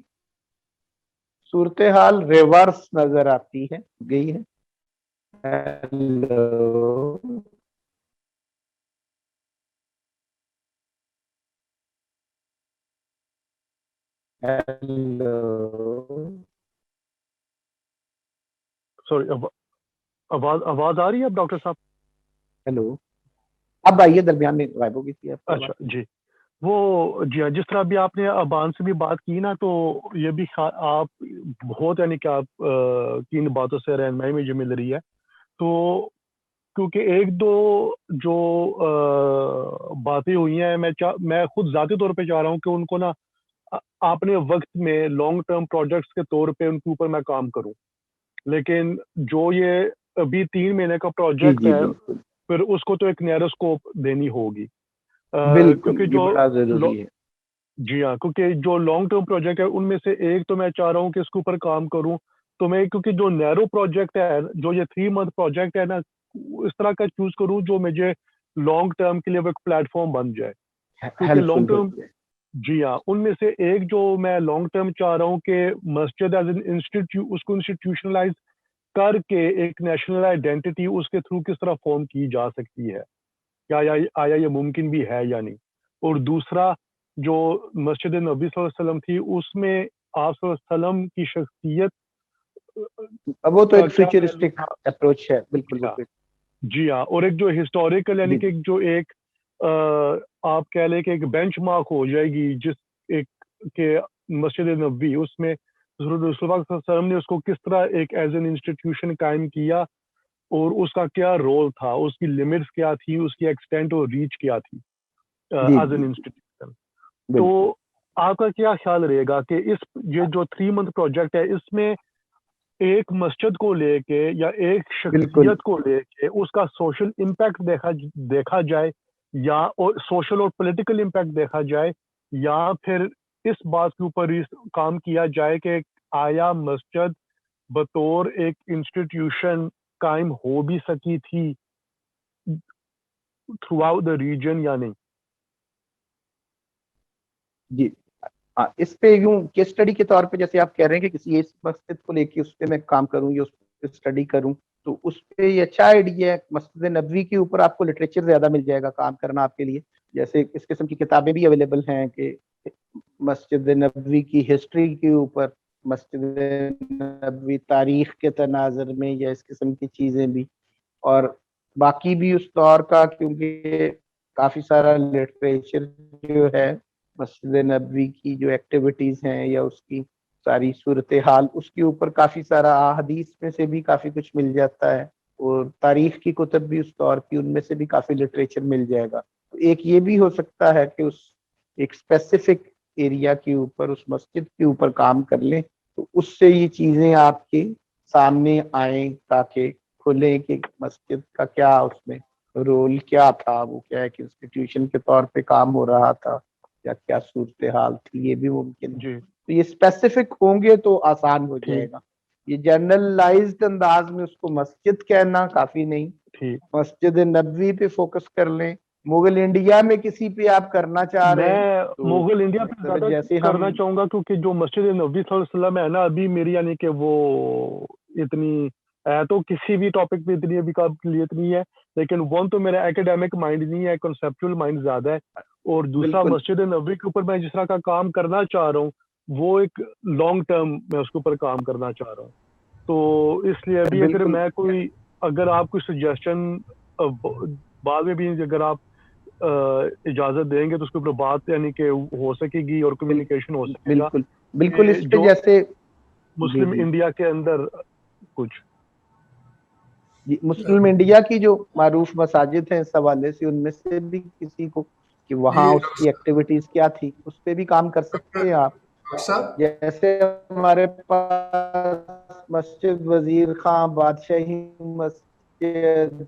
صورتحال ریورس نظر آتی ہے گئی ہے۔ ہیلو ہیلو سوری، آواز آ رہی ہے اب ڈاکٹر صاحب؟ ہیلو، اب آئیے، درمیان میں غائب ہو گئی تھی آپ۔ اچھا جی، وہ جی ہاں، جس طرح بھی آپ نے ابان سے بھی بات کی نا، تو یہ بھی آپ بہت یعنی کہ آپ کی ان باتوں سے رہنمائی مجھے مل رہی ہے. تو کیونکہ ایک دو جو باتیں ہوئی ہیں، میں خود ذاتی طور پہ چاہ رہا ہوں کہ ان کو نا اپنے وقت میں لانگ ٹرم پروجیکٹس کے طور پہ ان کے اوپر میں کام کروں. لیکن جو یہ ابھی 3 مہینے کا پروجیکٹ ہے، بالکل پھر اس کو تو ایک نیرو اسکوپ دینی ہوگی. بالکل، کیونکہ یہ جو بڑا ضروری ہے. جی ہاں، کیونکہ جو لانگ ٹرم پروجیکٹ ہے ان میں سے ایک تو میں چاہ رہا ہوں کہ اس کے اوپر کام کروں. تو میں کیونکہ جو نیرو پروجیکٹ ہے، جو یہ 3 منتھ پروجیکٹ ہے نا، اس طرح کا چوز کروں جو مجھے لانگ ٹرم کے لیے ایک پلیٹ فارم بن جائے. کیونکہ ہیلپ لانگ فل ہو ٹرم جائے. جی ہاں، ان میں سے ایک جو میں لانگ ٹرم چاہ رہا ہوں کہ مسجد ایز این انسٹیٹیوٹ، اس کو انسٹیٹیوشنلائز کر کے ایک نیشنل آئیڈینٹی اس کے تھرو کس طرح فارم کی جا سکتی ہے، کیا آیا یہ ممکن بھی ہے یا نہیں. اور دوسرا جو مسجد نبی صلی اللہ علیہ وسلم تھی، اس میں آپ صلی اللہ علیہ وسلم کی شخصیت اب وہ تو کا ایک کیا پہلو فیوچرسٹک تھا. اپروچ ہے. بالکل جی ہاں، بالکل. جی ہاں، اور ایک جو ہسٹوریکل یعنی کہ جو ایک آپ کہہ لیں کہ ایک بینچ مارک ہو جائے گی، جس ایک کہ مسجد نبوی، اس میں رسول اللہ صلی اللہ علیہ وسلم نے اس کو کس طرح ایک ایز این انسٹیٹیوشن قائم کیا، اور اس کا کیا رول تھا، اس کی لمٹس کیا تھی، اس کی ایکسٹینٹ اور ریچ کیا تھی جی ایز این جی انسٹیٹیوشن. تو بالکل. آپ کا کیا خیال رہے گا کہ یہ جو 3 منتھ پروجیکٹ ہے، اس میں ایک مسجد کو لے کے یا ایک بالکل شخصیت کو لے کے اس کا سوشل امپیکٹ دیکھا جائے، یا سوشل اور پولیٹیکل امپیکٹ دیکھا جائے، یا پھر اس بات کے اوپر کام کیا جائے کہ آیا مسجد بطور ایک انسٹیٹیوشن قائم ہو بھی سکی تھی تھرو آؤٹ دا ریجن یا نہیں. جی. اس پہ یوں کیس اسٹڈی کے طور پہ جیسے آپ کہہ رہے ہیں کہ کسی ایک مسجد کو لے کے اس پہ میں کام کروں یا اس پہ اسٹڈی کروں، تو اس پہ یہ اچھا آئیڈیا ہے. مسجد نبوی کے اوپر آپ کو لٹریچر زیادہ مل جائے گا کام کرنا آپ کے لیے. جیسے اس قسم کی کتابیں بھی اویلیبل ہیں کہ مسجد نبوی کی ہسٹری کے اوپر، مسجد نبوی تاریخ کے تناظر میں، یا اس قسم کی چیزیں بھی. اور باقی بھی اس دور کا، کیونکہ کافی سارا لٹریچر جو ہے مسجد نبوی کی جو ایکٹیویٹیز ہیں یا اس کی ساری صورتحال، اس کے اوپر کافی سارا احادیث میں سے بھی کافی کچھ مل جاتا ہے، اور تاریخ کی کتب بھی اس دور کی، ان میں سے بھی کافی لٹریچر مل جائے گا. تو ایک یہ بھی ہو سکتا ہے کہ اس ایک اسپیسیفک ایریا کے اوپر، اس مسجد کے اوپر کام کر لیں، تو اس سے یہ چیزیں آپ کے سامنے آئیں، تاکہ کھلیں کہ مسجد کا کیا اس میں رول کیا تھا، وہ کیا ایک انسٹیٹیوشن کے طور پہ کام ہو رہا تھا یا کیا صورتحال تھی. یہ بھی ممکن ہے. جی تو یہ اسپیسیفک ہوں گے تو آسان ہو جائے ٹھیک گا. یہ جنرلائزڈ انداز میں اس کو مسجد کہنا کافی نہیں. ٹھیک. مسجد نبوی پہ فوکس کر لیں. مغل انڈیا میں کسی پہ آپ کرنا چاہ رہے ہیں میں تو مغل انڈیا پہ مطلب زیادہ جیسے کرنا ہم چاہوں گا، کیونکہ جو مسجد نبوی صلی اللہ علیہ وسلم ہے نا، ابھی میری یعنی کہ وہ اتنی ہے تو کسی بھی ٹاپک پہ اتنی ابھی قابلیت نہیں ہے. لیکن ون تو میرا ایکیڈیمک مائنڈ نہیں ہے، کنسیپچل مائنڈ زیادہ ہے. اور دوسرا بالکل مسجد نبوی کے اوپر میں جس طرح کا کام کرنا چاہ رہا ہوں، وہ ایک لانگ ٹرم میں اس کے اوپر کام کرنا چاہ رہا ہوں. تو اس لیے ابھی اگر بالکل میں اگر آپ کوئی سجیشن بعد میں بھی اگر آپ اجازت دیں گے تو اس کے اوپر بات یعنی کہ ہو سکے گی اور کمیونیکیشن ہو سکے گا بالکل بالکل. کہ اس پہ جو جیسے جی مسلم جی انڈیا کے اندر کچھ جی مسلم انڈیا کی جو معروف مساجد ہیں اس حوالے سے، ان میں سے بھی کسی کو کہ وہاں یہ اس کی ایکٹیویٹیز کیا تھی، اس پہ بھی کام کر سکتے ہیں آپ. ڈاکٹر صاحب، جیسے ہمارے پاس مسجد وزیر خان بادشاہی مسجد،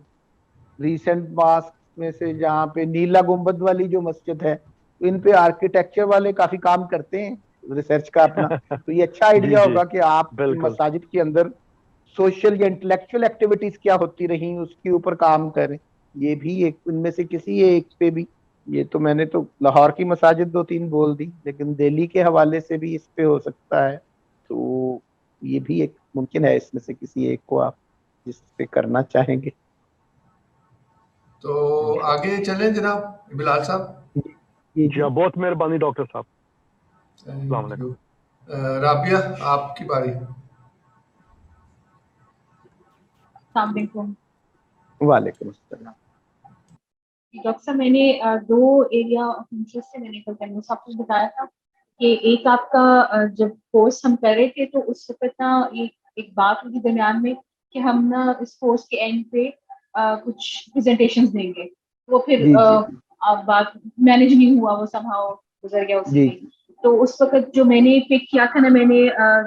ریسنٹ پاس میں سے جہاں پہ نیلا گنبد والی جو مسجد ہے، ان پہ آرکیٹیکچر والے کافی کام کرتے ہیں ریسرچ کا اپنا. تو یہ اچھا جی آئیڈیا جی ہوگا کہ آپ بالکل مساجد کے اندر سوشل یا انٹلیکچوئل ایکٹیویٹیز کیا ہوتی رہی اس کے اوپر کام کریں. یہ بھی ایک ان میں سے کسی ایک پہ بھی. یہ تو میں نے تو لاہور کی مساجد 2-3 بول دی، لیکن دہلی کے حوالے سے بھی اس پہ ہو سکتا ہے. تو یہ بھی ایک ممکن ہے، اس میں سے کسی ایک کو آپ جس پہ کرنا چاہیں گے. تو آگے چلیں جناب بلال صاحب. جی جی جی ہاں، بہت مہربانی ڈاکٹر صاحب. السلام تھینک علیکم. یو. رابعہ، آپ کی باری. السلام علیکم. وعلیکم السلام. ڈاکٹر صاحب میں نے 2 ایریا آف انٹرسٹ سے میں نے کل تیمور صاحب کو بتایا تھا کہ ایک آپ کا جب کورس ہم کر رہے تھے تو اس وقت نا ایک بات ہوئی درمیان میں کہ ہم نا اس کورس کے اینڈ پہ کچھ پریزنٹیشنز دیں گے. وہ پھر بات مینیج نہیں ہوا, وہ somehow گزر گیا اس میں. تو اس وقت جو میں نے پک کیا تھا نا, میں نے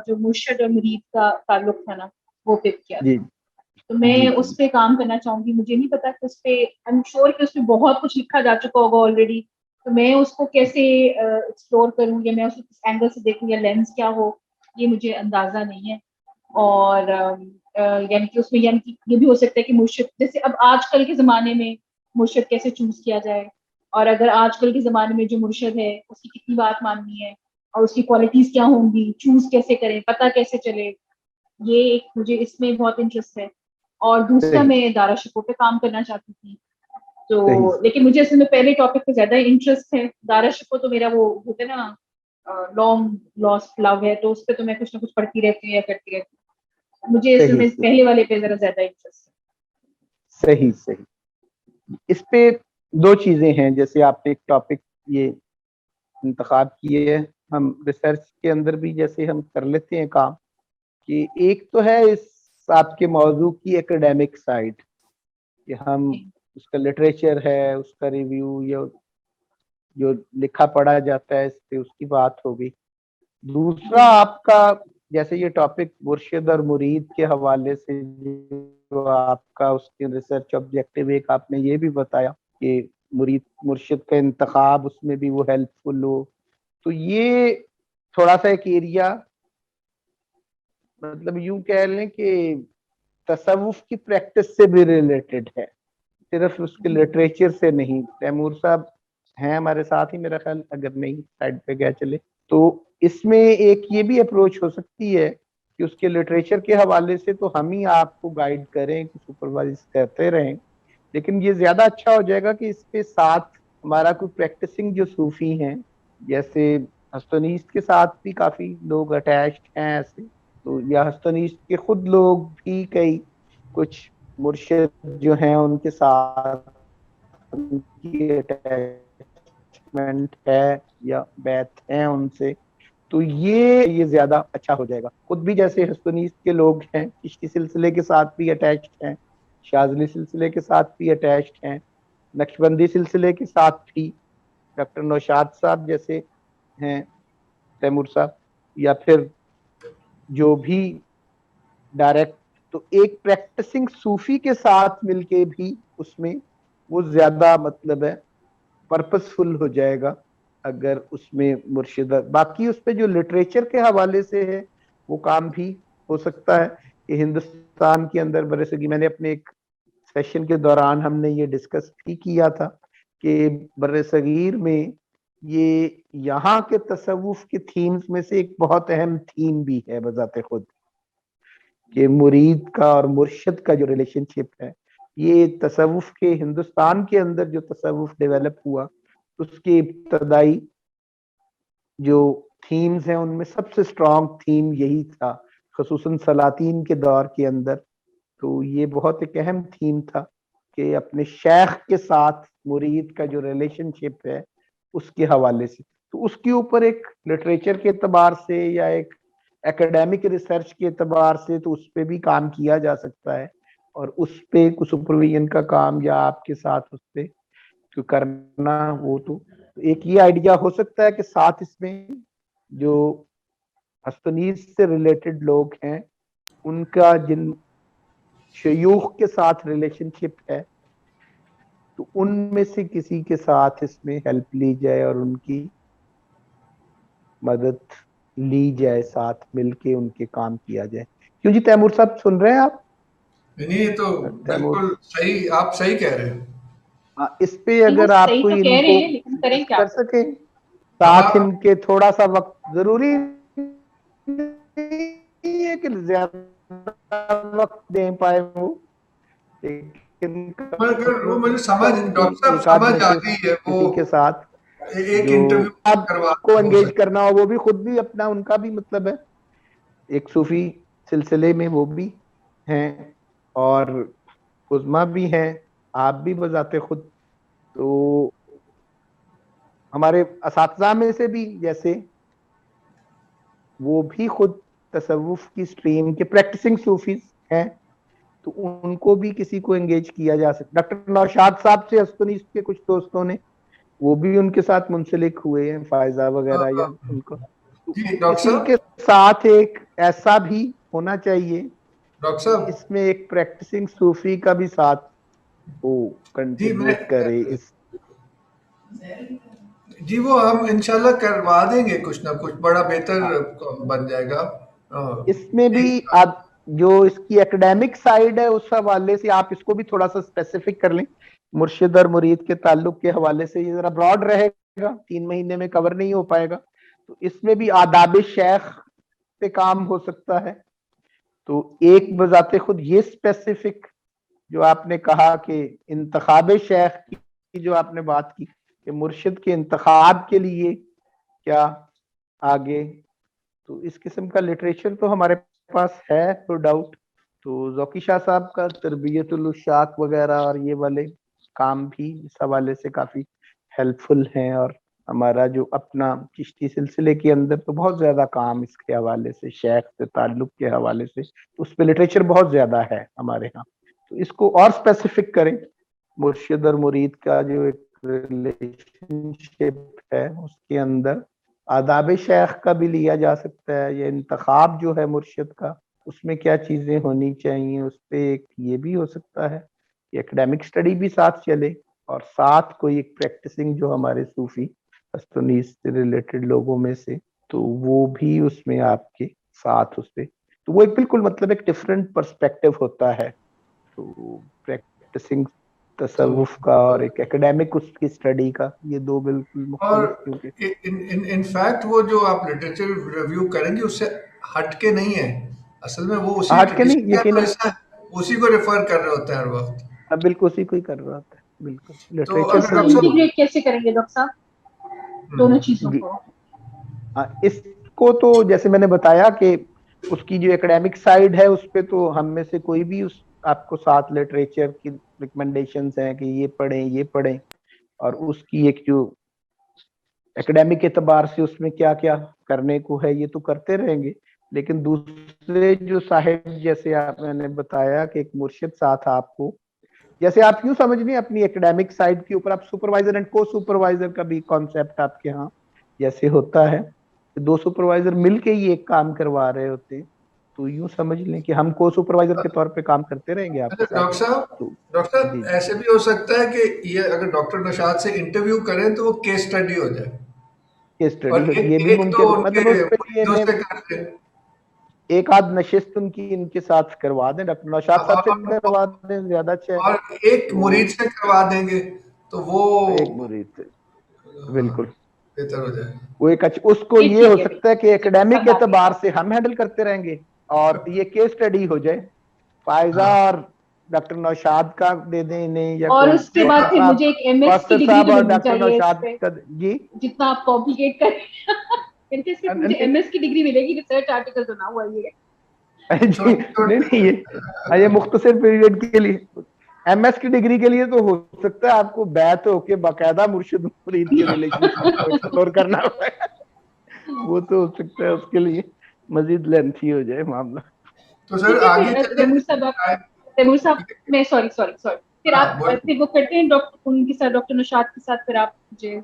جو مرشد اور مرید کا تعلق تھا نا وہ پک کیا تھا. تو میں اس پہ کام کرنا چاہوں گی. مجھے نہیں پتا کہ اس پہ آئی ایم شیور کہ اس پہ بہت کچھ لکھا جا چکا ہوگا آلریڈی. تو میں اس کو کیسے ایکسپلور کروں, یا میں اس کو کس اینگل سے دیکھوں, یا لینس کیا ہو, یہ مجھے اندازہ نہیں ہے. اور یعنی کہ اس میں یعنی کہ یہ بھی ہو سکتا ہے کہ مرشد, جیسے اب آج کل کے زمانے میں مرشد کیسے چوز کیا جائے, اور اگر آج کل کے زمانے میں جو مرشد ہے اس کی کتنی بات ماننی ہے, اور اس کی کوالٹیز کیا ہوں گی, چوز کیسے کریں, پتہ کیسے چلے. یہ ایک مجھے اس میں بہت انٹرسٹ ہے. اور دوسرا میں دارا شکوہ پہ کام کرنا چاہتی تھی. تو لیکن مجھے اصل میں پہلے ٹاپک پہ زیادہ انٹرسٹ ہے. دارا شکوہ تو میرا وہ ہوتا ہے نا لانگ لاسٹ لو ہے, تو اس پہ تو میں کچھ نہ کچھ پڑھتی رہتی ہوں یا کرتی رہتی ہوں. مجھے اصل میں پہلے والے پہ ذرا زیادہ انٹرسٹ ہے. صحیح. اس پہ 2 چیزیں ہیں. جیسے آپ نے ایک ٹاپک یہ انتخاب کیے ہے, ہم ریسرچ کے اندر بھی جیسے ہم کر لیتے ہیں کام, کہ ایک تو ہے اس آپ کے موضوع کی ایکیڈیمک سائڈ, کہ ہم اس کا لٹریچر ہے, اس کا ریویو, یا جو لکھا پڑھا جاتا ہے اس پہ, اس کی بات ہوگی. دوسرا آپ کا جیسے یہ ٹاپک مرشد اور مرید کے حوالے سے جو آپ کا اس کے ریسرچ آبجیکٹیو, ایک آپ نے یہ بھی بتایا کہ مرشد کا انتخاب اس میں بھی وہ ہیلپ فل ہو. تو یہ تھوڑا سا ایک ایریا مطلب یوں کہہ لیں کہ تصوف کی پریکٹس سے بھی ریلیٹڈ ہے, صرف اس کے لٹریچر سے نہیں. تیمور صاحب ہیں ہمارے ساتھ ہی میرا خیال, اگر نہیں سائڈ پہ گیا چلے. تو اس میں ایک یہ بھی اپروچ ہو سکتی ہے کہ اس کے لٹریچر کے حوالے سے تو ہم ہی آپ کو گائیڈ کریں, کہ سپروائز کرتے رہیں, لیکن یہ زیادہ اچھا ہو جائے گا کہ اس کے ساتھ ہمارا کوئی پریکٹسنگ جو صوفی ہیں, جیسے ہستونیس کے ساتھ بھی کافی لوگ اٹیچڈ ہیں ایسے, تو یا ہستونیس کے خود لوگ بھی کئی کچھ مرشد جو ہیں ان کے ساتھ ان کی اٹیچمنٹ ہے یا بیعت ہیں ان سے, تو یہ زیادہ اچھا ہو جائے گا. خود بھی جیسے ہستونیس کے لوگ ہیں, چشتی سلسلے کے ساتھ بھی اٹیچڈ ہیں, شاذلی سلسلے کے ساتھ بھی اٹیچڈ ہیں, نقشبندی سلسلے کے ساتھ بھی ڈاکٹر نوشاد صاحب جیسے ہیں, تیمور صاحب, یا پھر جو بھی ڈائریکٹ, تو ایک پریکٹسنگ صوفی کے ساتھ مل کے بھی اس میں وہ زیادہ مطلب ہے پرپس فل ہو جائے گا اگر اس میں مرشد. باقی اس پہ جو لٹریچر کے حوالے سے ہے وہ کام بھی ہو سکتا ہے کہ ہندوستان کے اندر برصغیر, میں نے اپنے ایک سیشن کے دوران ہم نے یہ ڈسکس بھی کیا تھا کہ برصغیر میں یہ یہاں کے تصوف کے تھیمز میں سے ایک بہت اہم تھیم بھی ہے بذات خود, کہ مرید کا اور مرشد کا جو ریلیشن شپ ہے, یہ تصوف کے ہندوستان کے اندر جو تصوف ڈیولپ ہوا اس کے ابتدائی جو تھیمز ہیں ان میں سب سے اسٹرانگ تھیم یہی تھا, خصوصاً سلاطین کے دور کے اندر. تو یہ بہت ایک اہم تھیم تھا کہ اپنے شیخ کے ساتھ مرید کا جو ریلیشن شپ ہے اس کے حوالے سے, تو اس کے اوپر ایک لٹریچر کے اعتبار سے یا ایک ایکیڈیمک ریسرچ کے اعتبار سے تو اس پہ بھی کام کیا جا سکتا ہے, اور اس پہ کچھ سپرویژن کا کام یا آپ کے ساتھ اس پہ کرنا, وہ تو ایک یہ آئیڈیا ہو سکتا ہے کہ ساتھ اس میں جو ہستونیس سے ریلیٹڈ لوگ ہیں ان کا جن شیوخ کے ساتھ ریلیشن شپ ہے تو ان میں سے کسی کے ساتھ اس میں ہیلپ لی جائے اور ان کی مدد لی جائے, ساتھ مل کے ان کے کام کیا جائے. کیوں جی تیمور صاحب سن رہے ہیں آپ؟ نہیں, یہ تو بالکل صحیح, آپ صحیح کہہ رہے ہیں. اس پہ اگر آپ کو ان کو کر سکیں, ساتھ ان کے تھوڑا سا وقت, ضروری نہیں ہے کہ زیادہ وقت دے پائے وہ, وہ مجھے سمجھ, ڈاکٹر صاحب سمجھ آ گئی ہے. کسی کے ساتھ ایک جو انٹرویو آپ کو انگیج کرنا ہو, وہ بھی خود بھی اپنا, ان کا بھی مطلب ہے ایک صوفی سلسلے میں وہ بھی ہیں, اور عظما بھی ہیں, آپ بھی بذات خود, تو ہمارے اساتذہ میں سے بھی جیسے وہ بھی خود تصوف کی سٹریم کے پریکٹسنگ صوفیز ہیں, تو ان کو بھی کسی کو انگیج کیا جا سکتا. ڈاکٹر نوشاد صاحب سے ہستونیس کے کچھ دوستوں نے وہ بھی ان کے ساتھ منسلک ہوئے ہیں, فائزہ وغیرہ, یا ان کو کسی کے ساتھ ایک ایسا بھی ہونا چاہیے ڈاکٹر صاحب اس میں ایک پریکٹسنگ صوفی کا بھی ساتھ وہ کنٹریبیوٹ کرے. اس جی وہ ہم انشاءاللہ کروا دیں گے, کچھ نہ کچھ بڑا بہتر بن جائے گا. اس میں بھی جو اس کی ایکڈیمک سائیڈ ہے اس حوالے سے آپ اس کو بھی تھوڑا سا اسپیسیفک کر لیں. مرشد اور مرید کے تعلق کے حوالے سے یہ ذرا براڈ رہے گا, 3 مہینے میں کور نہیں ہو پائے گا. تو اس میں بھی آداب شیخ پہ کام ہو سکتا ہے. تو ایک بذات خود یہ اسپیسیفک جو آپ نے کہا کہ انتخاب شیخ کی جو آپ نے بات کی کہ مرشد کے انتخاب کے لیے کیا آگے, تو اس قسم کا لٹریچر تو ہمارے پاس ہے نو ڈاؤٹ. تو ذوقی شاہ صاحب کا تربیت الاشاق وغیرہ اور یہ والے کام بھی اس حوالے سے کافی ہیلپ فل ہیں, اور ہمارا جو اپنا چشتی سلسلے کے اندر تو بہت زیادہ کام اس کے حوالے سے, شیخ سے تعلق کے حوالے سے اس پہ لٹریچر بہت زیادہ ہے ہمارے ہاں. تو اس کو اور اسپیسیفک کریں. مرشد اور مرید کا جو ایک ریلیشن شپ ہے اس کے اندر آداب شیخ کا بھی لیا جا سکتا ہے, یا انتخاب جو ہے مرشد کا اس میں کیا چیزیں ہونی چاہیے, اس پہ ایک یہ بھی ہو سکتا ہے کہ ایکڈیمک اسٹڈی بھی ساتھ چلے, اور ساتھ کوئی ایک پریکٹسنگ جو ہمارے صوفی ہستونیس سے ریلیٹڈ لوگوں میں سے, تو وہ بھی اس میں آپ کے ساتھ اس پہ, تو وہ ایک بالکل مطلب ایک ڈفرینٹ پرسپیکٹو ہوتا ہے. تو پریکٹسنگ تصوف کا اور ایک ایکڈیمک اس کی اسٹڈی کا, یہ دو بالکل اور مختلف, کیونکہ انفیکٹ وہ جو آپ لٹریچر ریویو کریں گے اس سے ہٹ کے نہیں ہے, اصل میں وہ اسی ہٹ کے نہیں, یقیناً اسی کو ریفر کر رہے ہوتے ہیں ہر وقت. اب بالکل اسی کو ہی کر رہا تھا, بالکل تو لٹریچر اگر سے انٹیگریٹ کیسے کریں گے ڈاکٹر صاحب دونوں چیزوں جی. کو؟ اس کو تو جیسے میں نے بتایا کہ اس کی جو ایکڈیمک سائیڈ ہے اس پہ تو ہم میں سے کوئی بھی اس آپ کو ساتھ لٹریچر کی ریکمنڈیشنز ہیں کہ یہ پڑھیں, اور اس کی ایک جو ایکڈیمک اعتبار سے اس میں کیا کیا کرنے کو ہے یہ تو کرتے رہیں گے. لیکن دوسرے جو صاحب جیسے آپ میں نے بتایا کہ ایک مرشد ساتھ آپ کو, جیسے آپ یوں سمجھ لیں اپنی ایکڈیمک سائڈ کے اوپر آپ سپروائزر اینڈ کو سپروائزر کا بھی کانسیپٹ آپ کے ہاں جیسے ہوتا ہے, 2 سپروائزر مل کے ہی ایک کام کروا رہے ہوتے, تو یوں سمجھ لیں کہ ہم کو سپروائزر کے طور پہ کام کرتے رہیں گے آپ کے ساتھ. ڈاکٹر صاحب ایسے بھی ہو سکتا ہے کہ یہ اگر ڈاکٹر نشاط سے انٹرویو کریں تو وہ کیس اسٹڈی ہو جائے, کیس اسٹڈی اور یہ بھی ایک ممکن, تو ان کے مطلب اس پہ مریدوں سے کرتے ایک آدھ نشست ان کے ساتھ کروا دیں, ڈاکٹر نوشاد صاحب سے کروا دیں, زیادہ اچھا ہے. اور ایک مرید سے کروا دیں گے تو وہ ایک مرید سے بالکل بہتر ہو جائے. وہ ایک اس کو یہ ہو سکتا ہے کہ ایکڈیمک اعتبار سے ہم ہینڈل کرتے رہیں گے اور یہ کیس اسٹڈی ہو جائے. فائزہ اور ڈاکٹر نوشاد کا دے دیں انہیں, یا اور کوئی اس کے بعد پھر مجھے ایک ایم ایس کی ڈگری صاحب بھی اور ملنی ڈاکٹر چاہیے اس نوشاد پہ, کا. جی جتنا آپ کمپلیکیٹ کریں مجھے ایم ایس کی ڈگری ملے گی, ریسرچ آرٹیکل تو نہ ہوا یہ. جی نہیں یہ مختصر پیریڈ کے لیے, ایم ایس کی ڈگری کے لیے تو ہو سکتا ہے آپ کو بیعت ہو کے باقاعدہ مرشد مرید کے ریلیشن شپ کو ایکسپلور کرنا ہوگا, وہ تو ہو سکتا ہے اس کے لیے مزید لینتھی ہو جائے معاملہ. تو سر آگے تیمور صاحب میں سوری پھر آپ پھر وہ کرتے ہیں ان کے ساتھ ڈاکٹر نشاط کے ساتھ, پھر آپ مجھے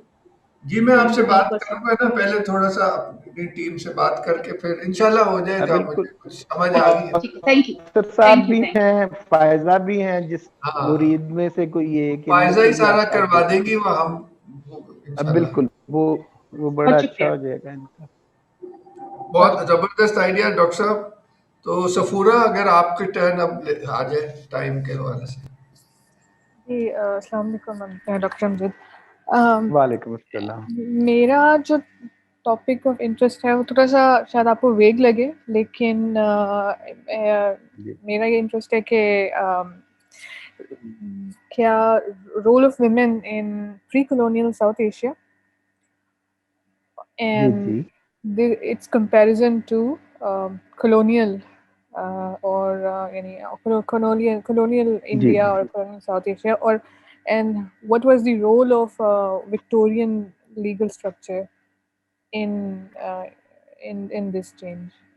جی میں آپ سے بات کروں گا نا, پہلے تھوڑا سا اپنی ٹیم سے بات کر کے پھر انشاءاللہ ہو جائے گا. بالکل مجھے سمجھ آ گئی ہے. Thank you. ڈاکٹر صاحب بھی ہیں, فائزہ بھی ہیں, جس ہاں مرید میں سے کوئی ایک ان میں فائزہ سے ہی بھی سارا آپ کروا دیں گی وہ ہم بالکل وہ بڑا اچھا ہو جائے گا ان کا. بہت زبردست آئیڈیا ڈاکٹر صاحب. تو سفورہ اگر آپ کے ٹرن اب آ جائے ٹائم کے حوالے سے. جی السلام علیکم ڈاکٹر امجد. وعلیکم السلام. میرا جو ٹاپک آف انٹرسٹ ہے وہ تھوڑا سا شاید آپ کو ویگ لگے, لیکن میرا یہ انٹرسٹ ہے کہ کیا role of women in pre colonial South Asia and its comparison to colonial اور یعنی کولونیل انڈیا اور کولونیل ساؤتھ ایشیا, اور and what was the role of Victorian legal structure in this change.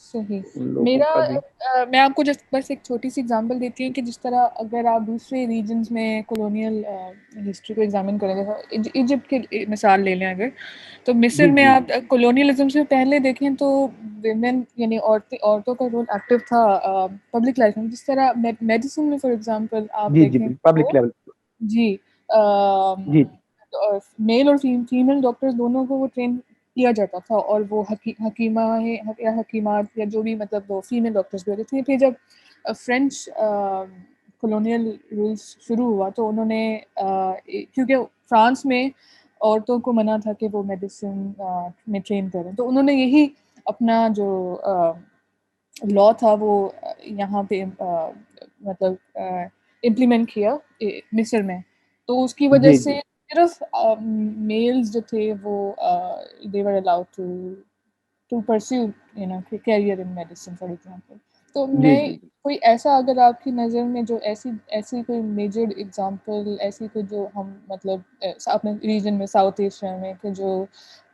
صحیح. ان لوگوں میرا کا بھی میں آپ کو بس ایک چھوٹی سی اگزامپل دیتی ہوں کہ جس طرح اگر آپ دوسرے ریجنز میں کولونیل ہسٹری کو ایگزامن کریں گے، ایجپٹ کی مثال لے لیں اگر، تو مصر میں آپ کولونیلزم سے پہلے دیکھیں تو ویمن یعنی عورتوں کا رول ایکٹیو تھا پبلک لائف میں. جس طرح میڈیسن میں فار ایگزامپل آپ دیکھیں پبلک لیول جی میل اور فیمیل ڈاکٹرز دونوں کو وہ ٹرین کیا جاتا تھا، اور وہ حکیمہ یا حکیمات یا جو بھی مطلب وہ فیمیل ڈاکٹرز بھی ہوتے تھے. پھر جب فرینچ کولونیل رولز شروع ہوا تو انہوں نے کیونکہ فرانس میں عورتوں کو منع تھا کہ وہ میڈیسن میں ٹرین کریں، تو انہوں نے یہی اپنا جو لا تھا وہ یہاں پہ مطلب امپلیمنٹ کیا مصر میں. تو اس کی وجہ سے صرف میلز جو تھے وہ they were allowed to pursue career in medicine for example. تو میں کوئی ایسا اگر آپ کی نظر میں جو ایسی کوئی میجر اگزامپل ایسی کوئی جو ہم مطلب اپنے ریجن میں ساؤتھ ایشیا میں کہ جو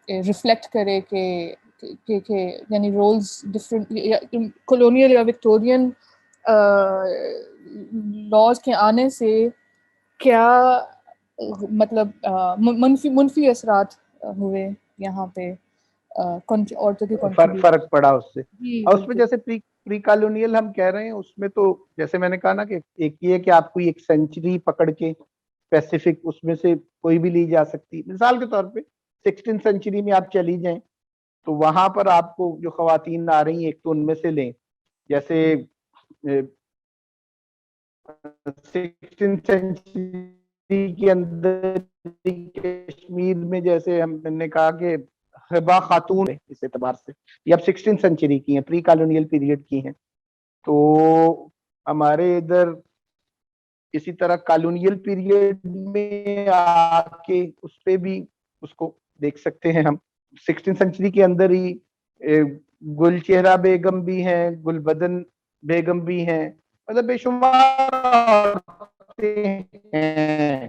ریفلیکٹ کرے کہ یعنی رولز ڈفرینٹ کولونیل یا وکٹورین لاز کے آنے سے کیا مطلب منفی اثرات ہوئے یہاں پہ عورتوں کی فرق پڑا اس سے. اور اس میں جیسے پری کالونیل ہم کہہ رہے ہیں اس میں تو جیسے میں نے کہا نا کہ ایک یہ کہ آپ کو ایک سینچری پکڑ کے اسپیسیفک اس میں سے کوئی بھی لی جا سکتی. مثال کے طور پہ 16 سینچری میں آپ چلی جائیں تو وہاں پر آپ کو جو خواتین آ رہی ہیں ایک تو ان میں سے لیں جیسے 16 سینچری کے اندر کشمیر میں جیسے ہم نے کہا کہ حبا خاتون اس اعتبار سے یہ اب 16 سینچری کی ہیں پری کالونیل پیریڈ کی ہیں. تو ہمارے ادھر اسی طرح کالونیل پیریڈ میں آ کے اس پہ بھی اس کو دیکھ سکتے ہیں ہم. 16 سینچری کے اندر ہی گل چہرہ بیگم بھی ہیں, گل بدن بیگم بھی ہیں, مطلب بے شمار ہیں.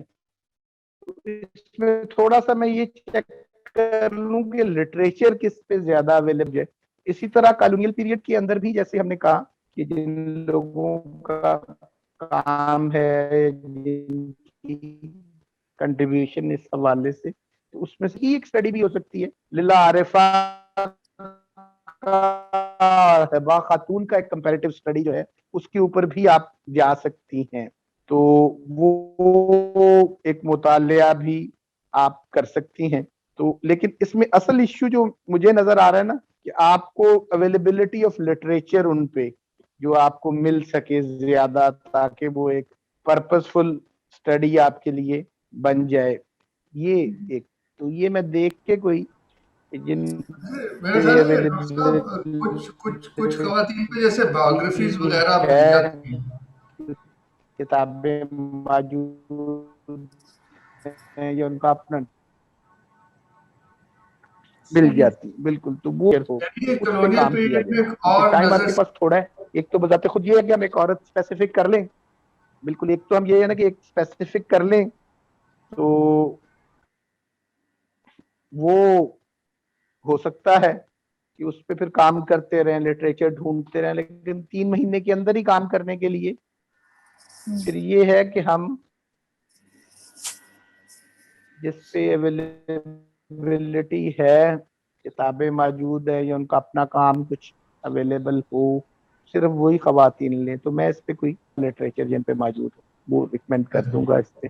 اس میں تھوڑا سا میں یہ چیک کر لوں کہ لٹریچر کس پہ زیادہ اویلیبل ہے. اسی طرح کالونیل پیریڈ کے اندر بھی جیسے ہم نے کہا کہ جن لوگوں کا کام ہے جن کی کنٹریبیوشن اس حوالے سے تو اس میں سے ہی ایک اسٹڈی بھی ہو سکتی ہے. للہ عارفہ حبا خاتون کا ایک کمپیریٹو اسٹڈی جو ہے اس کے اوپر بھی آپ جا سکتی ہیں. تو وہ ایک مطالعہ بھی آپ کر سکتی ہیں. تو لیکن اس میں اصل ایشو جو مجھے نظر آ رہا ہے نا کہ آپ کو اویلیبلٹی آف لٹریچر ان پہ جو آپ کو مل سکے زیادہ تاکہ وہ ایک پرپسفل اسٹڈی آپ کے لیے بن جائے. یہ ایک تو یہ میں دیکھ کے کوئی جن میرے خیال میں ڈاکٹر صاحب کچھ خواتین پہ جیسے بایوگرافیز وغیرہ مل جاتی ہیں, کتابیں موجود ہیں یا ان کا اپنا مل جاتی بالکل. تو وہ اس پہ کام کیا جائے. ٹائم آپ کے پاس تھوڑا ہے. ایک تو بذات خود یہ ہے کہ ہم ایک عورت اسپیسیفک کر لیں, بالکل ایک تو ہم یہ ہے نا کہ ایک اسپیسیفک کر لیں تو وہ ہو سکتا ہے کہ اس پہ پھر کام کرتے رہیں, لٹریچر ڈھونڈتے رہیں, لیکن 3 مہینے کے اندر ہی کام کرنے کے لیے پھر یہ ہے کہ ہم جس پہ اویلیبلٹی ہے کتابیں موجود ہے یا ان کا اپنا کام کچھ اویلیبل ہو صرف وہی خواتین لیں. تو میں اس پہ کوئی لٹریچر جن پہ موجود ہو وہ ریکمینڈ کر دوں گا. اس پہ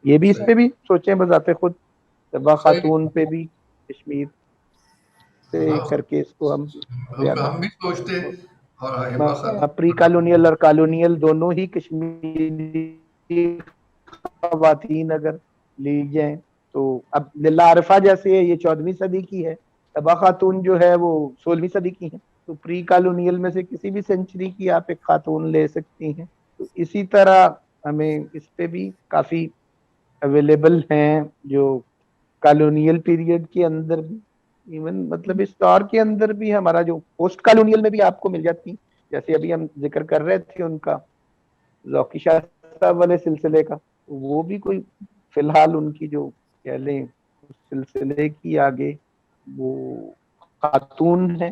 یہ بھی اس پہ بھی سوچیں بذات خود. حبا خاتون پہ بھی کشمیر سے کر کے اس کو ہم بھی سوچتے اور پری کالونیل اور کالونیل دونوں ہی کشمیری خواتین اگر لی جائیں تو اب للہ عارفہ جیسے ہے یہ 14ویں صدی کی ہے, حبا خاتون جو ہے وہ 16ویں صدی کی ہیں. تو پری کالونیل میں سے کسی بھی سینچری کی آپ ایک خاتون لے سکتی ہیں. تو اسی طرح ہمیں اس پہ بھی کافی اویلیبل ہیں جو کالونیل پیریڈ کے اندر بھی ایون مطلب اس دور کے اندر بھی ہمارا جو پوسٹ کالونیل میں بھی آپ کو مل جاتی ہیں. جیسے ابھی ہم ذکر کر رہے تھے ان کا ذوقی شاہ صاحب والے سلسلے کا, وہ بھی کوئی فی الحال ان کی جو کہہ لیں اس سلسلے کی آگے وہ خاتون ہیں.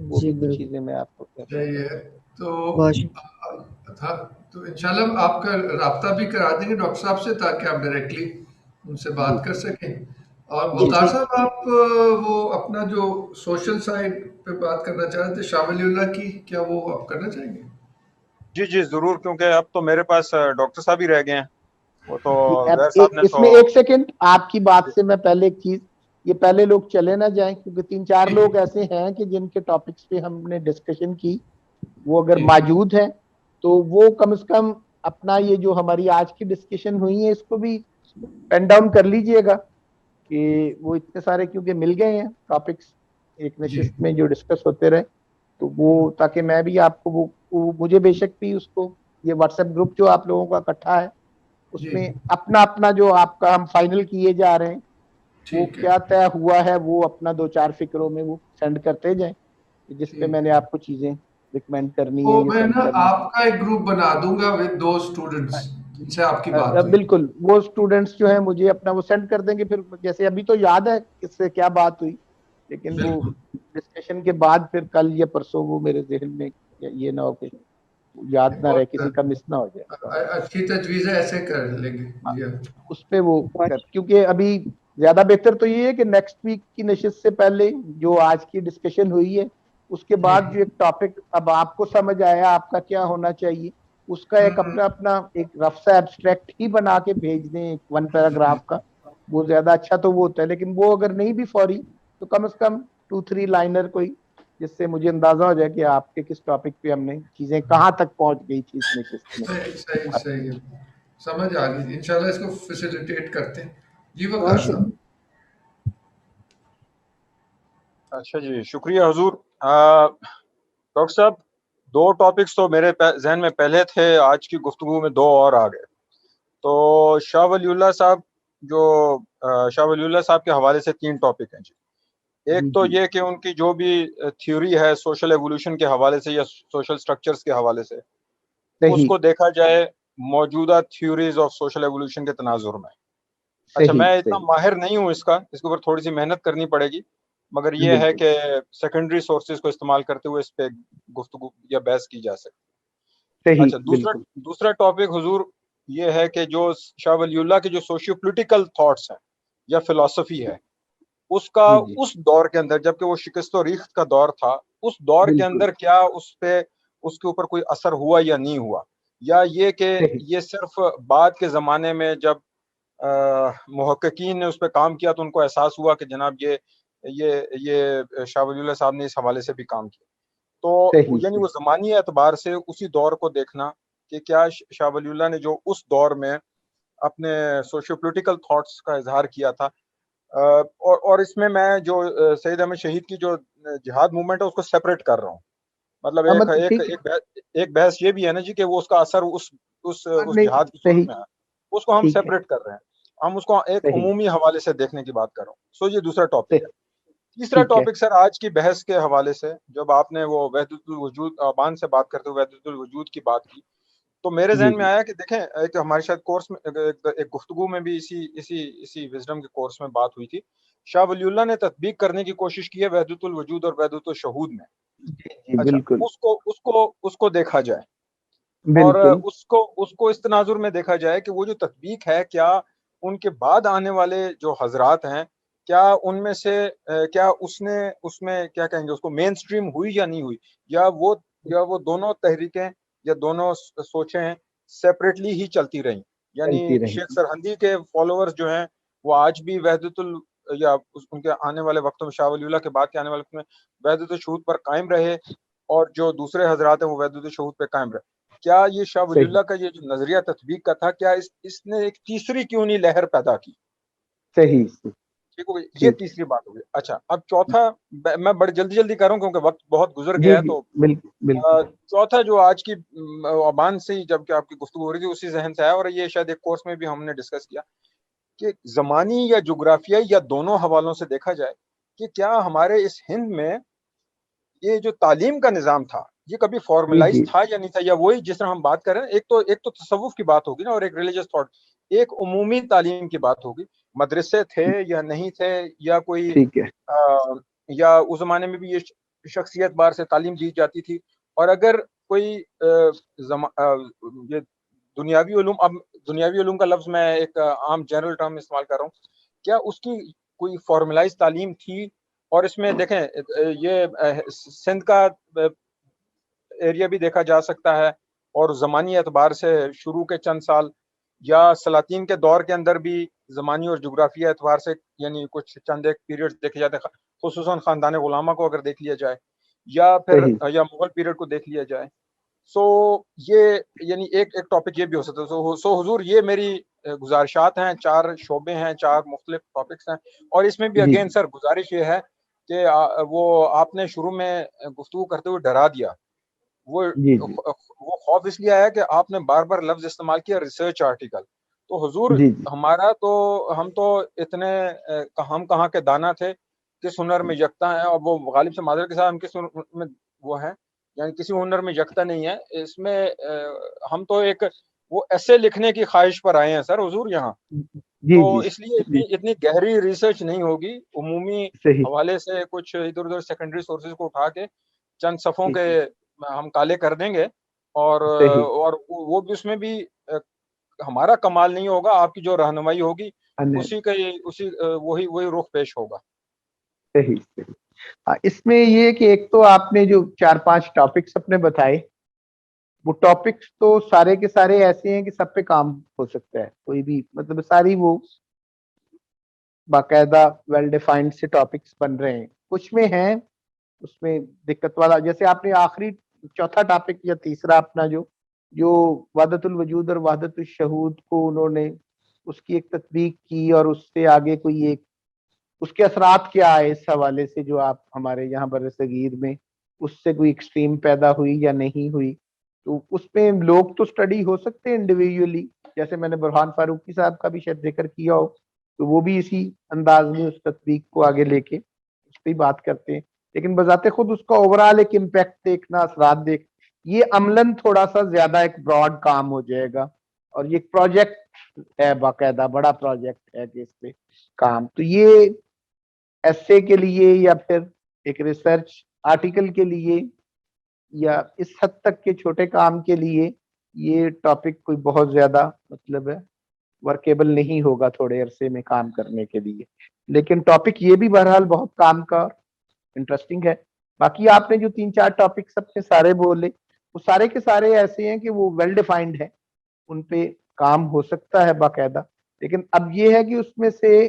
وہ بھی کچھ چیزیں میں آپ کو صحیح ہے. تو انشاءاللہ آپ کا رابطہ بھی کرا دیں گے ڈاکٹر صاحب سے تاکہ آپ ڈائریکٹلی ان سے بات کر سکیں. اور مختار صاحب آپ وہ اپنا جو سوشل سائڈ پہ بات کرنا چاہ رہے تھے شاہ ولی اللہ کی, کیا وہ آپ کرنا چاہیں گے؟ جی ضرور, کیونکہ اب تو میرے پاس ڈاکٹر صاحب ہی رہ گئے ہیں. وہ تو زہر اس صاحب نے میں ایک سیکنڈ آپ کی بات سے میں پہلے ایک چیز, یہ پہلے لوگ چلے نہ جائیں کیونکہ 3-4 لوگ ایسے ہیں کہ جن کے ٹاپکس پہ ہم نے ڈسکشن کی, وہ اگر موجود ہیں تو وہ کم از کم اپنا یہ جو ہماری آج کی ڈسکشن ہوئی ہے اس کو بھی پین ڈاؤن کر لیجئے گا کہ وہ اتنے سارے کیونکہ مل گئے ہیں ٹاپکس ایک نشست میں جو ڈسکس ہوتے رہے, تو وہ تاکہ میں بھی آپ کو وہ مجھے بے شک بھی اس کو یہ واٹس ایپ گروپ جو آپ لوگوں کا اکٹھا ہے اس میں اپنا جو آپ کا ہم فائنل کیے جا رہے ہیں وہ کیا طے ہوا ہے وہ اپنا 2-4 فکروں میں وہ سینڈ کرتے جائیں, جس پہ میں نے آپ کو چیزیں ریکمینڈ کرنی ہے. میں نا آپ کا ایک گروپ بنا دوں گا ود دو اسٹوڈنٹس جن سے آپ کی بات ہوئی. بالکل, وہ اسٹوڈنٹس جو ہیں مجھے اپنا وہ سینڈ کر دیں گے, پھر جیسے ابھی تو یاد ہے کس سے کیا بات ہوئی, لیکن وہ ڈسکشن کے بعد پھر کل یا پرسوں وہ میرے ذہن میں یہ نہ ہو کہ یاد نہ رہے, کسی کا مس نہ ہو جائے. اچھی تجویز ہے, ایسے کر لیں گے اس پہ وہ کیونکہ ابھی زیادہ بہتر تو یہ ہے کہ نیکسٹ ویک کی نشست سے پہلے جو آج کی ڈسکشن ہوئی ہے اس کے بعد جو ایک ٹاپک اب آپ کو سمجھ آیا آپ کا کیا ہونا چاہیے, اس کا ایک اپنا ایک رف سا ایبسٹریکٹ ہی بنا کے بھیج دیں 1 پیراگراف کا, وہ زیادہ اچھا تو وہ ہوتا ہے. لیکن وہ اگر نہیں بھی فوری تو کم از کم 2-3 لائنر کوئی, جس سے مجھے اندازہ ہو جائے کہ آپ کے کس ٹاپک پہ ہم نے چیزیں کہاں تک پہنچ گئی تھی اس نشست میں. صحیح سمجھ آ گئی. انشاءاللہ اس کو فیسیلیٹیٹ کرتے ہیں. جی وقار صاحب. اچھا جی, شکریہ حضور. ڈاکٹر صاحب 2 ٹاپکس تو میرے ذہن میں پہلے تھے, آج کی گفتگو میں 2 اور آ گئے. تو شاہ ولی اللہ صاحب کے حوالے سے 3 ٹاپک ہیں جی. ایک تو یہ کہ ان کی جو بھی تھیوری ہے سوشل ایوولوشن کے حوالے سے یا سوشل سٹرکچرز کے حوالے سے, اس کو دیکھا جائے موجودہ تھیوریز آف سوشل ایوولوشن کے تناظر میں. اچھا, میں اتنا ماہر نہیں ہوں اس کے اوپر تھوڑی سی محنت کرنی پڑے گی, مگر یہ ہے کہ سیکنڈری سورسز کو استعمال کرتے ہوئے اس پہ گفتگو یا بحث کی جا سکتی. اچھا, دوسرا ٹاپک حضور یہ ہے کہ جو شاہ ولی اللہ کے جو سوشیو پولیٹیکل تھاٹس ہیں یا فلسفی ہے, اس کا اس دور کے اندر, جبکہ وہ شکست و ریخت کا دور تھا, اس دور کے اندر کیا اس کے اوپر کوئی اثر ہوا یا نہیں ہوا, یا یہ کہ یہ صرف بعد کے زمانے میں جب محققین نے اس پہ کام کیا تو ان کو احساس ہوا کہ جناب یہ شاہ ولی اللہ صاحب نے اس حوالے سے بھی کام کیا. تو یعنی وہ زمانی اعتبار سے اسی دور کو دیکھنا کہ کیا شاہ ولی اللہ نے جو اس دور میں اپنے سوشیو پولیٹیکل تھاٹس کا اظہار کیا تھا, اور اس میں جو سید احمد شہید کی جو جہاد موومنٹ ہے اس کو سیپریٹ کر رہا ہوں. مطلب ایک بحث یہ بھی ہے نا جی کہ وہ اس کا اثر اس جہاد کی صورت میں ہے, اس کو ہم سیپریٹ کر رہے ہیں, ہم اس کو ایک عمومی حوالے سے دیکھنے کی بات کر رہا ہوں. سو یہ دوسرا ٹاپک ہے. تیسرا ٹاپک سر آج کی بحث کے حوالے سے, جب آپ نے وہ وحدت الوجود آبان سے بات کرتے ہوئے وحدت الوجود کی بات کی, تو میرے ذہن میں آیا کہ دیکھیں ایک ہمارے شاید کورس میں ایک گفتگو میں بھی اسی وزڈم کے کورس میں بات ہوئی تھی. شاہ ولی اللہ نے تطبیق کرنے کی کوشش کی ہے وحدت الوجود اور وحدت الشہود میں. اچھا, اس کو دیکھا جائے اور اس کو اس تناظر میں دیکھا جائے کہ وہ جو تطبیق ہے کیا ان کے بعد آنے والے جو حضرات ہیں کیا ان میں سے کیا اس میں کیا کہیں گے اس کو مین سٹریم ہوئی یا نہیں ہوئی, یا وہ دونوں تحریکیں یا دونوں سوچیں سیپریٹلی ہی چلتی رہیں. یعنی شیخ سرہندی کے فالوورز جو ہیں وہ آج بھی وحدت یا ان کے آنے والے وقتوں میں شاہ ولی اللہ کے بعد کے آنے والے وقت میں وحدت الشہود پر قائم رہے, اور جو دوسرے حضرات ہیں وہ وحدت الشہود پہ قائم رہے. کیا یہ شاہ ولی اللہ کا یہ جو نظریہ تطبیق کا تھا, کیا اس نے ایک تیسری کیوں نہیں لہر پیدا کی؟ صحیح, ٹھیک ہو گئی, یہ تیسری بات ہوگی. اچھا, اب چوتھا, میں بڑی جلدی کر رہا ہوں کیونکہ وقت بہت گزر گیا ہے, تو چوتھا جو آج کی آبان سے جب کہ آپ کی گفتگو ہو رہی تھی اسی ذہن سے آیا, اور یہ شاید ایک کورس میں بھی ہم نے ڈسکس کیا کہ زمانی یا جغرافیائی یا دونوں حوالوں سے دیکھا جائے کہ کیا ہمارے اس ہند میں یہ جو تعلیم کا نظام تھا یہ کبھی فارملائز تھا یا نہیں تھا, یا وہی جس طرح ہم بات کر رہے ہیں, ایک تو تصوف کی بات ہوگی نا, اور ایک ریلیجس تھاٹ, ایک عمومی تعلیم کی بات ہوگی, مدرسے تھے یا نہیں تھے, یا کوئی یا اس زمانے میں بھی یہ شخصیت بار سے تعلیم دی جاتی تھی. اور اگر کوئی یہ دنیاوی علوم، اب دنیاوی علوم کا لفظ میں ایک عام جنرل ٹرم استعمال کر رہا ہوں، کیا اس کی کوئی فارملائز تعلیم تھی؟ اور اس میں دیکھیں یہ سندھ کا ایریا بھی دیکھا جا سکتا ہے، اور زمانی اعتبار سے شروع کے چند سال یا سلاطین کے دور کے اندر بھی زمانی اور جغرافیہ اعتبار سے یعنی کچھ چند ایک پیریڈ دیکھے جاتے ہیں، خصوصاً خاندان غلامہ کو اگر دیکھ لیا جائے یا پھر یا مغل پیریڈ کو دیکھ لیا جائے. سو یہ یعنی ایک ٹاپک یہ بھی ہو سکتا ہے. سو حضور یہ میری گزارشات ہیں، 4 شعبے ہیں، 4 مختلف ٹاپکس ہیں. اور اس میں بھی اگین سر گزارش یہ ہے کہ وہ آپ نے شروع میں گفتگو کرتے ہوئے ڈرا دیا. وہ خوف اس لیے آیا کہ آپ نے بار بار لفظ استعمال کیا ریسرچ آرٹیکل. تو حضور ہمارا تو ہم تو اتنے ہم کہاں کے دانا تھے، کس ہنر میں یکتا ہیں. اور وہ غالب سے معذرت کے ساتھ ہم کس ہنر میں وہ ہیں، یعنی کسی ہنر میں یکتا نہیں ہے. اس میں ہم تو ایک وہ ایسے لکھنے کی خواہش پر آئے ہیں سر حضور یہاں. تو اس لیے اتنی گہری ریسرچ نہیں ہوگی، عمومی حوالے سے کچھ ادھر ادھر سیکنڈری سورسز کو اٹھا کے چند صفوں کے ہم کالے کر دیں گے. اور وہ بھی اس میں بھی ہمارا کمال نہیں ہوگا، آپ کی جو رہنمائی ہوگی وہی رخ پیش ہوگا. صحیح. اس میں یہ کہ ایک تو آپ نے جو 4-5 ٹاپکس اپنے بتائے، وہ ٹاپکس تو سارے کے سارے ایسے ہیں کہ سب پہ کام ہو سکتا ہے. کوئی بھی مطلب ساری وہ باقاعدہ ویل ڈیفائنڈ سے ٹاپکس بن رہے ہیں. کچھ میں ہیں اس میں دقت والا، جیسے آپ نے آخری چوتھا ٹاپک یا تیسرا اپنا جو وحدت الوجود اور وحدت الشہود کو انہوں نے اس کی ایک تطبیق کی، اور اس سے آگے کوئی ایک اس کے اثرات کیا آئے اس حوالے سے جو آپ ہمارے یہاں بر صغیر میں اس سے کوئی ایکسٹریم پیدا ہوئی یا نہیں ہوئی. تو اس میں لوگ تو سٹڈی ہو سکتے ہیں انڈیویجولی، جیسے میں نے برہان فاروقی صاحب کا بھی شاید ذکر کیا ہو، تو وہ بھی اسی انداز میں اس تطبیق کو آگے لے کے اس پہ بات کرتے ہیں. لیکن بذات خود اس کا اوورال ایک امپیکٹ دیکھنا، اثرات دیکھ، یہ عملاً تھوڑا سا زیادہ ایک براڈ کام ہو جائے گا. اور یہ پروجیکٹ ہے، باقاعدہ بڑا پروجیکٹ ہے کہ اس پہ کام. تو یہ ایسے کے لیے یا پھر ایک ریسرچ آرٹیکل کے لیے یا اس حد تک کے چھوٹے کام کے لیے یہ ٹاپک کوئی بہت زیادہ مطلب ہے ورکیبل نہیں ہوگا تھوڑے عرصے میں کام کرنے کے لیے. لیکن ٹاپک یہ بھی بہرحال بہت کام کا انٹرسٹنگ ہے. باقی آپ نے جو 3-4 ٹاپکس اپنے سارے بولے، وہ سارے کے سارے ایسے ہیں کہ وہ ویل ڈیفائنڈ ہیں، ان پہ کام ہو سکتا ہے باقاعدہ. لیکن اب یہ ہے کہ اس میں سے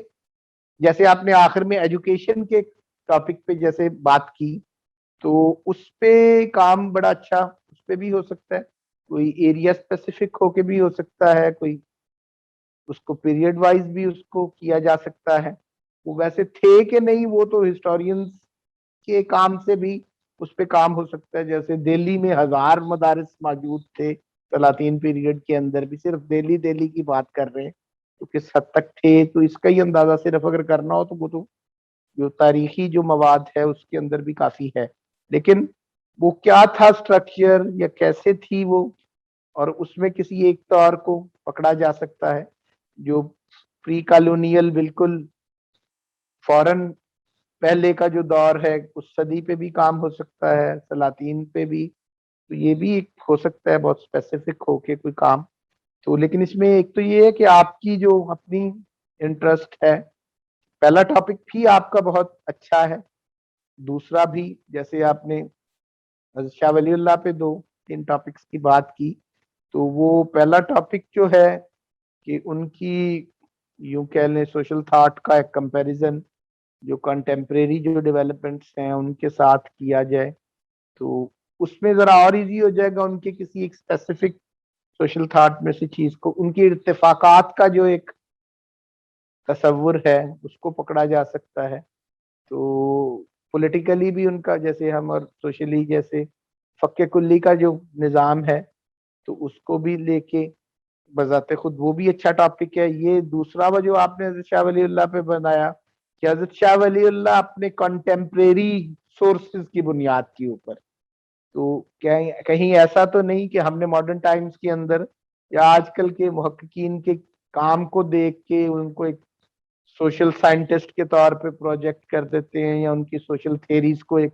جیسے آپ نے آخر میں ایجوکیشن کے ٹاپک پہ جیسے بات کی، تو اس پہ کام بڑا اچھا اس پہ بھی ہو سکتا ہے، کوئی ایریا اسپیسیفک ہو کے بھی ہو سکتا ہے، کوئی اس کو پیریڈ وائز بھی اس کو کیا جا سکتا ہے. وہ ویسے تھے کہ نہیں، وہ تو ہسٹورینز کے کام سے بھی اس پہ کام ہو سکتا ہے. جیسے دہلی میں 1000 مدارس موجود تھے سلاطین پیریڈ کے اندر بھی، صرف دہلی کی بات کر رہے ہیں، تو کس حد تک تھے، تو اس کا ہی اندازہ صرف اگر کرنا ہو تو وہ تو جو تاریخی جو مواد ہے اس کے اندر بھی کافی ہے. لیکن وہ کیا تھا سٹرکچر یا کیسے تھی وہ، اور اس میں کسی ایک طور کو پکڑا جا سکتا ہے جو پری کالونیل بالکل فوراً پہلے کا جو دور ہے اس صدی پہ بھی کام ہو سکتا ہے، سلاطین پہ بھی. تو یہ بھی ایک ہو سکتا ہے بہت اسپیسیفک ہو کے کوئی کام. تو لیکن اس میں ایک تو یہ ہے کہ آپ کی جو اپنی انٹرسٹ ہے، پہلا ٹاپک بھی آپ کا بہت اچھا ہے، دوسرا بھی جیسے آپ نے حضرت شاہ ولی اللہ پہ 2-3 ٹاپکس کی بات کی، تو وہ پہلا ٹاپک جو ہے کہ ان کی یوں کہہ لیں سوشل تھاٹ کا ایک کمپیریزن جو کنٹمپریری جو ڈیولپمنٹس ہیں ان کے ساتھ کیا جائے، تو اس میں ذرا اور ایزی ہو جائے گا ان کے کسی ایک اسپیسیفک سوشل تھاٹ میں سے چیز کو، ان کی ارتفاقات کا جو ایک تصور ہے اس کو پکڑا جا سکتا ہے. تو پولیٹیکلی بھی ان کا جیسے ہم، اور سوشلی جیسے فق کلی کا جو نظام ہے تو اس کو بھی لے کے بذات خود وہ بھی اچھا ٹاپک ہے. یہ دوسرا وہ جو آپ نے حضرت شاہ ولی اللہ پہ بنایا کہ حضرت شاہ ولی اللہ اپنے کنٹمپریری سورسز کی بنیاد کے اوپر، تو کہیں ایسا تو نہیں کہ ہم نے ماڈرن ٹائمز کے اندر یا آج کل کے محققین کے کام کو دیکھ کے ان کو ایک سوشل سائنٹسٹ کے طور پہ پروجیکٹ کر دیتے ہیں، یا ان کی سوشل تھیریز کو ایک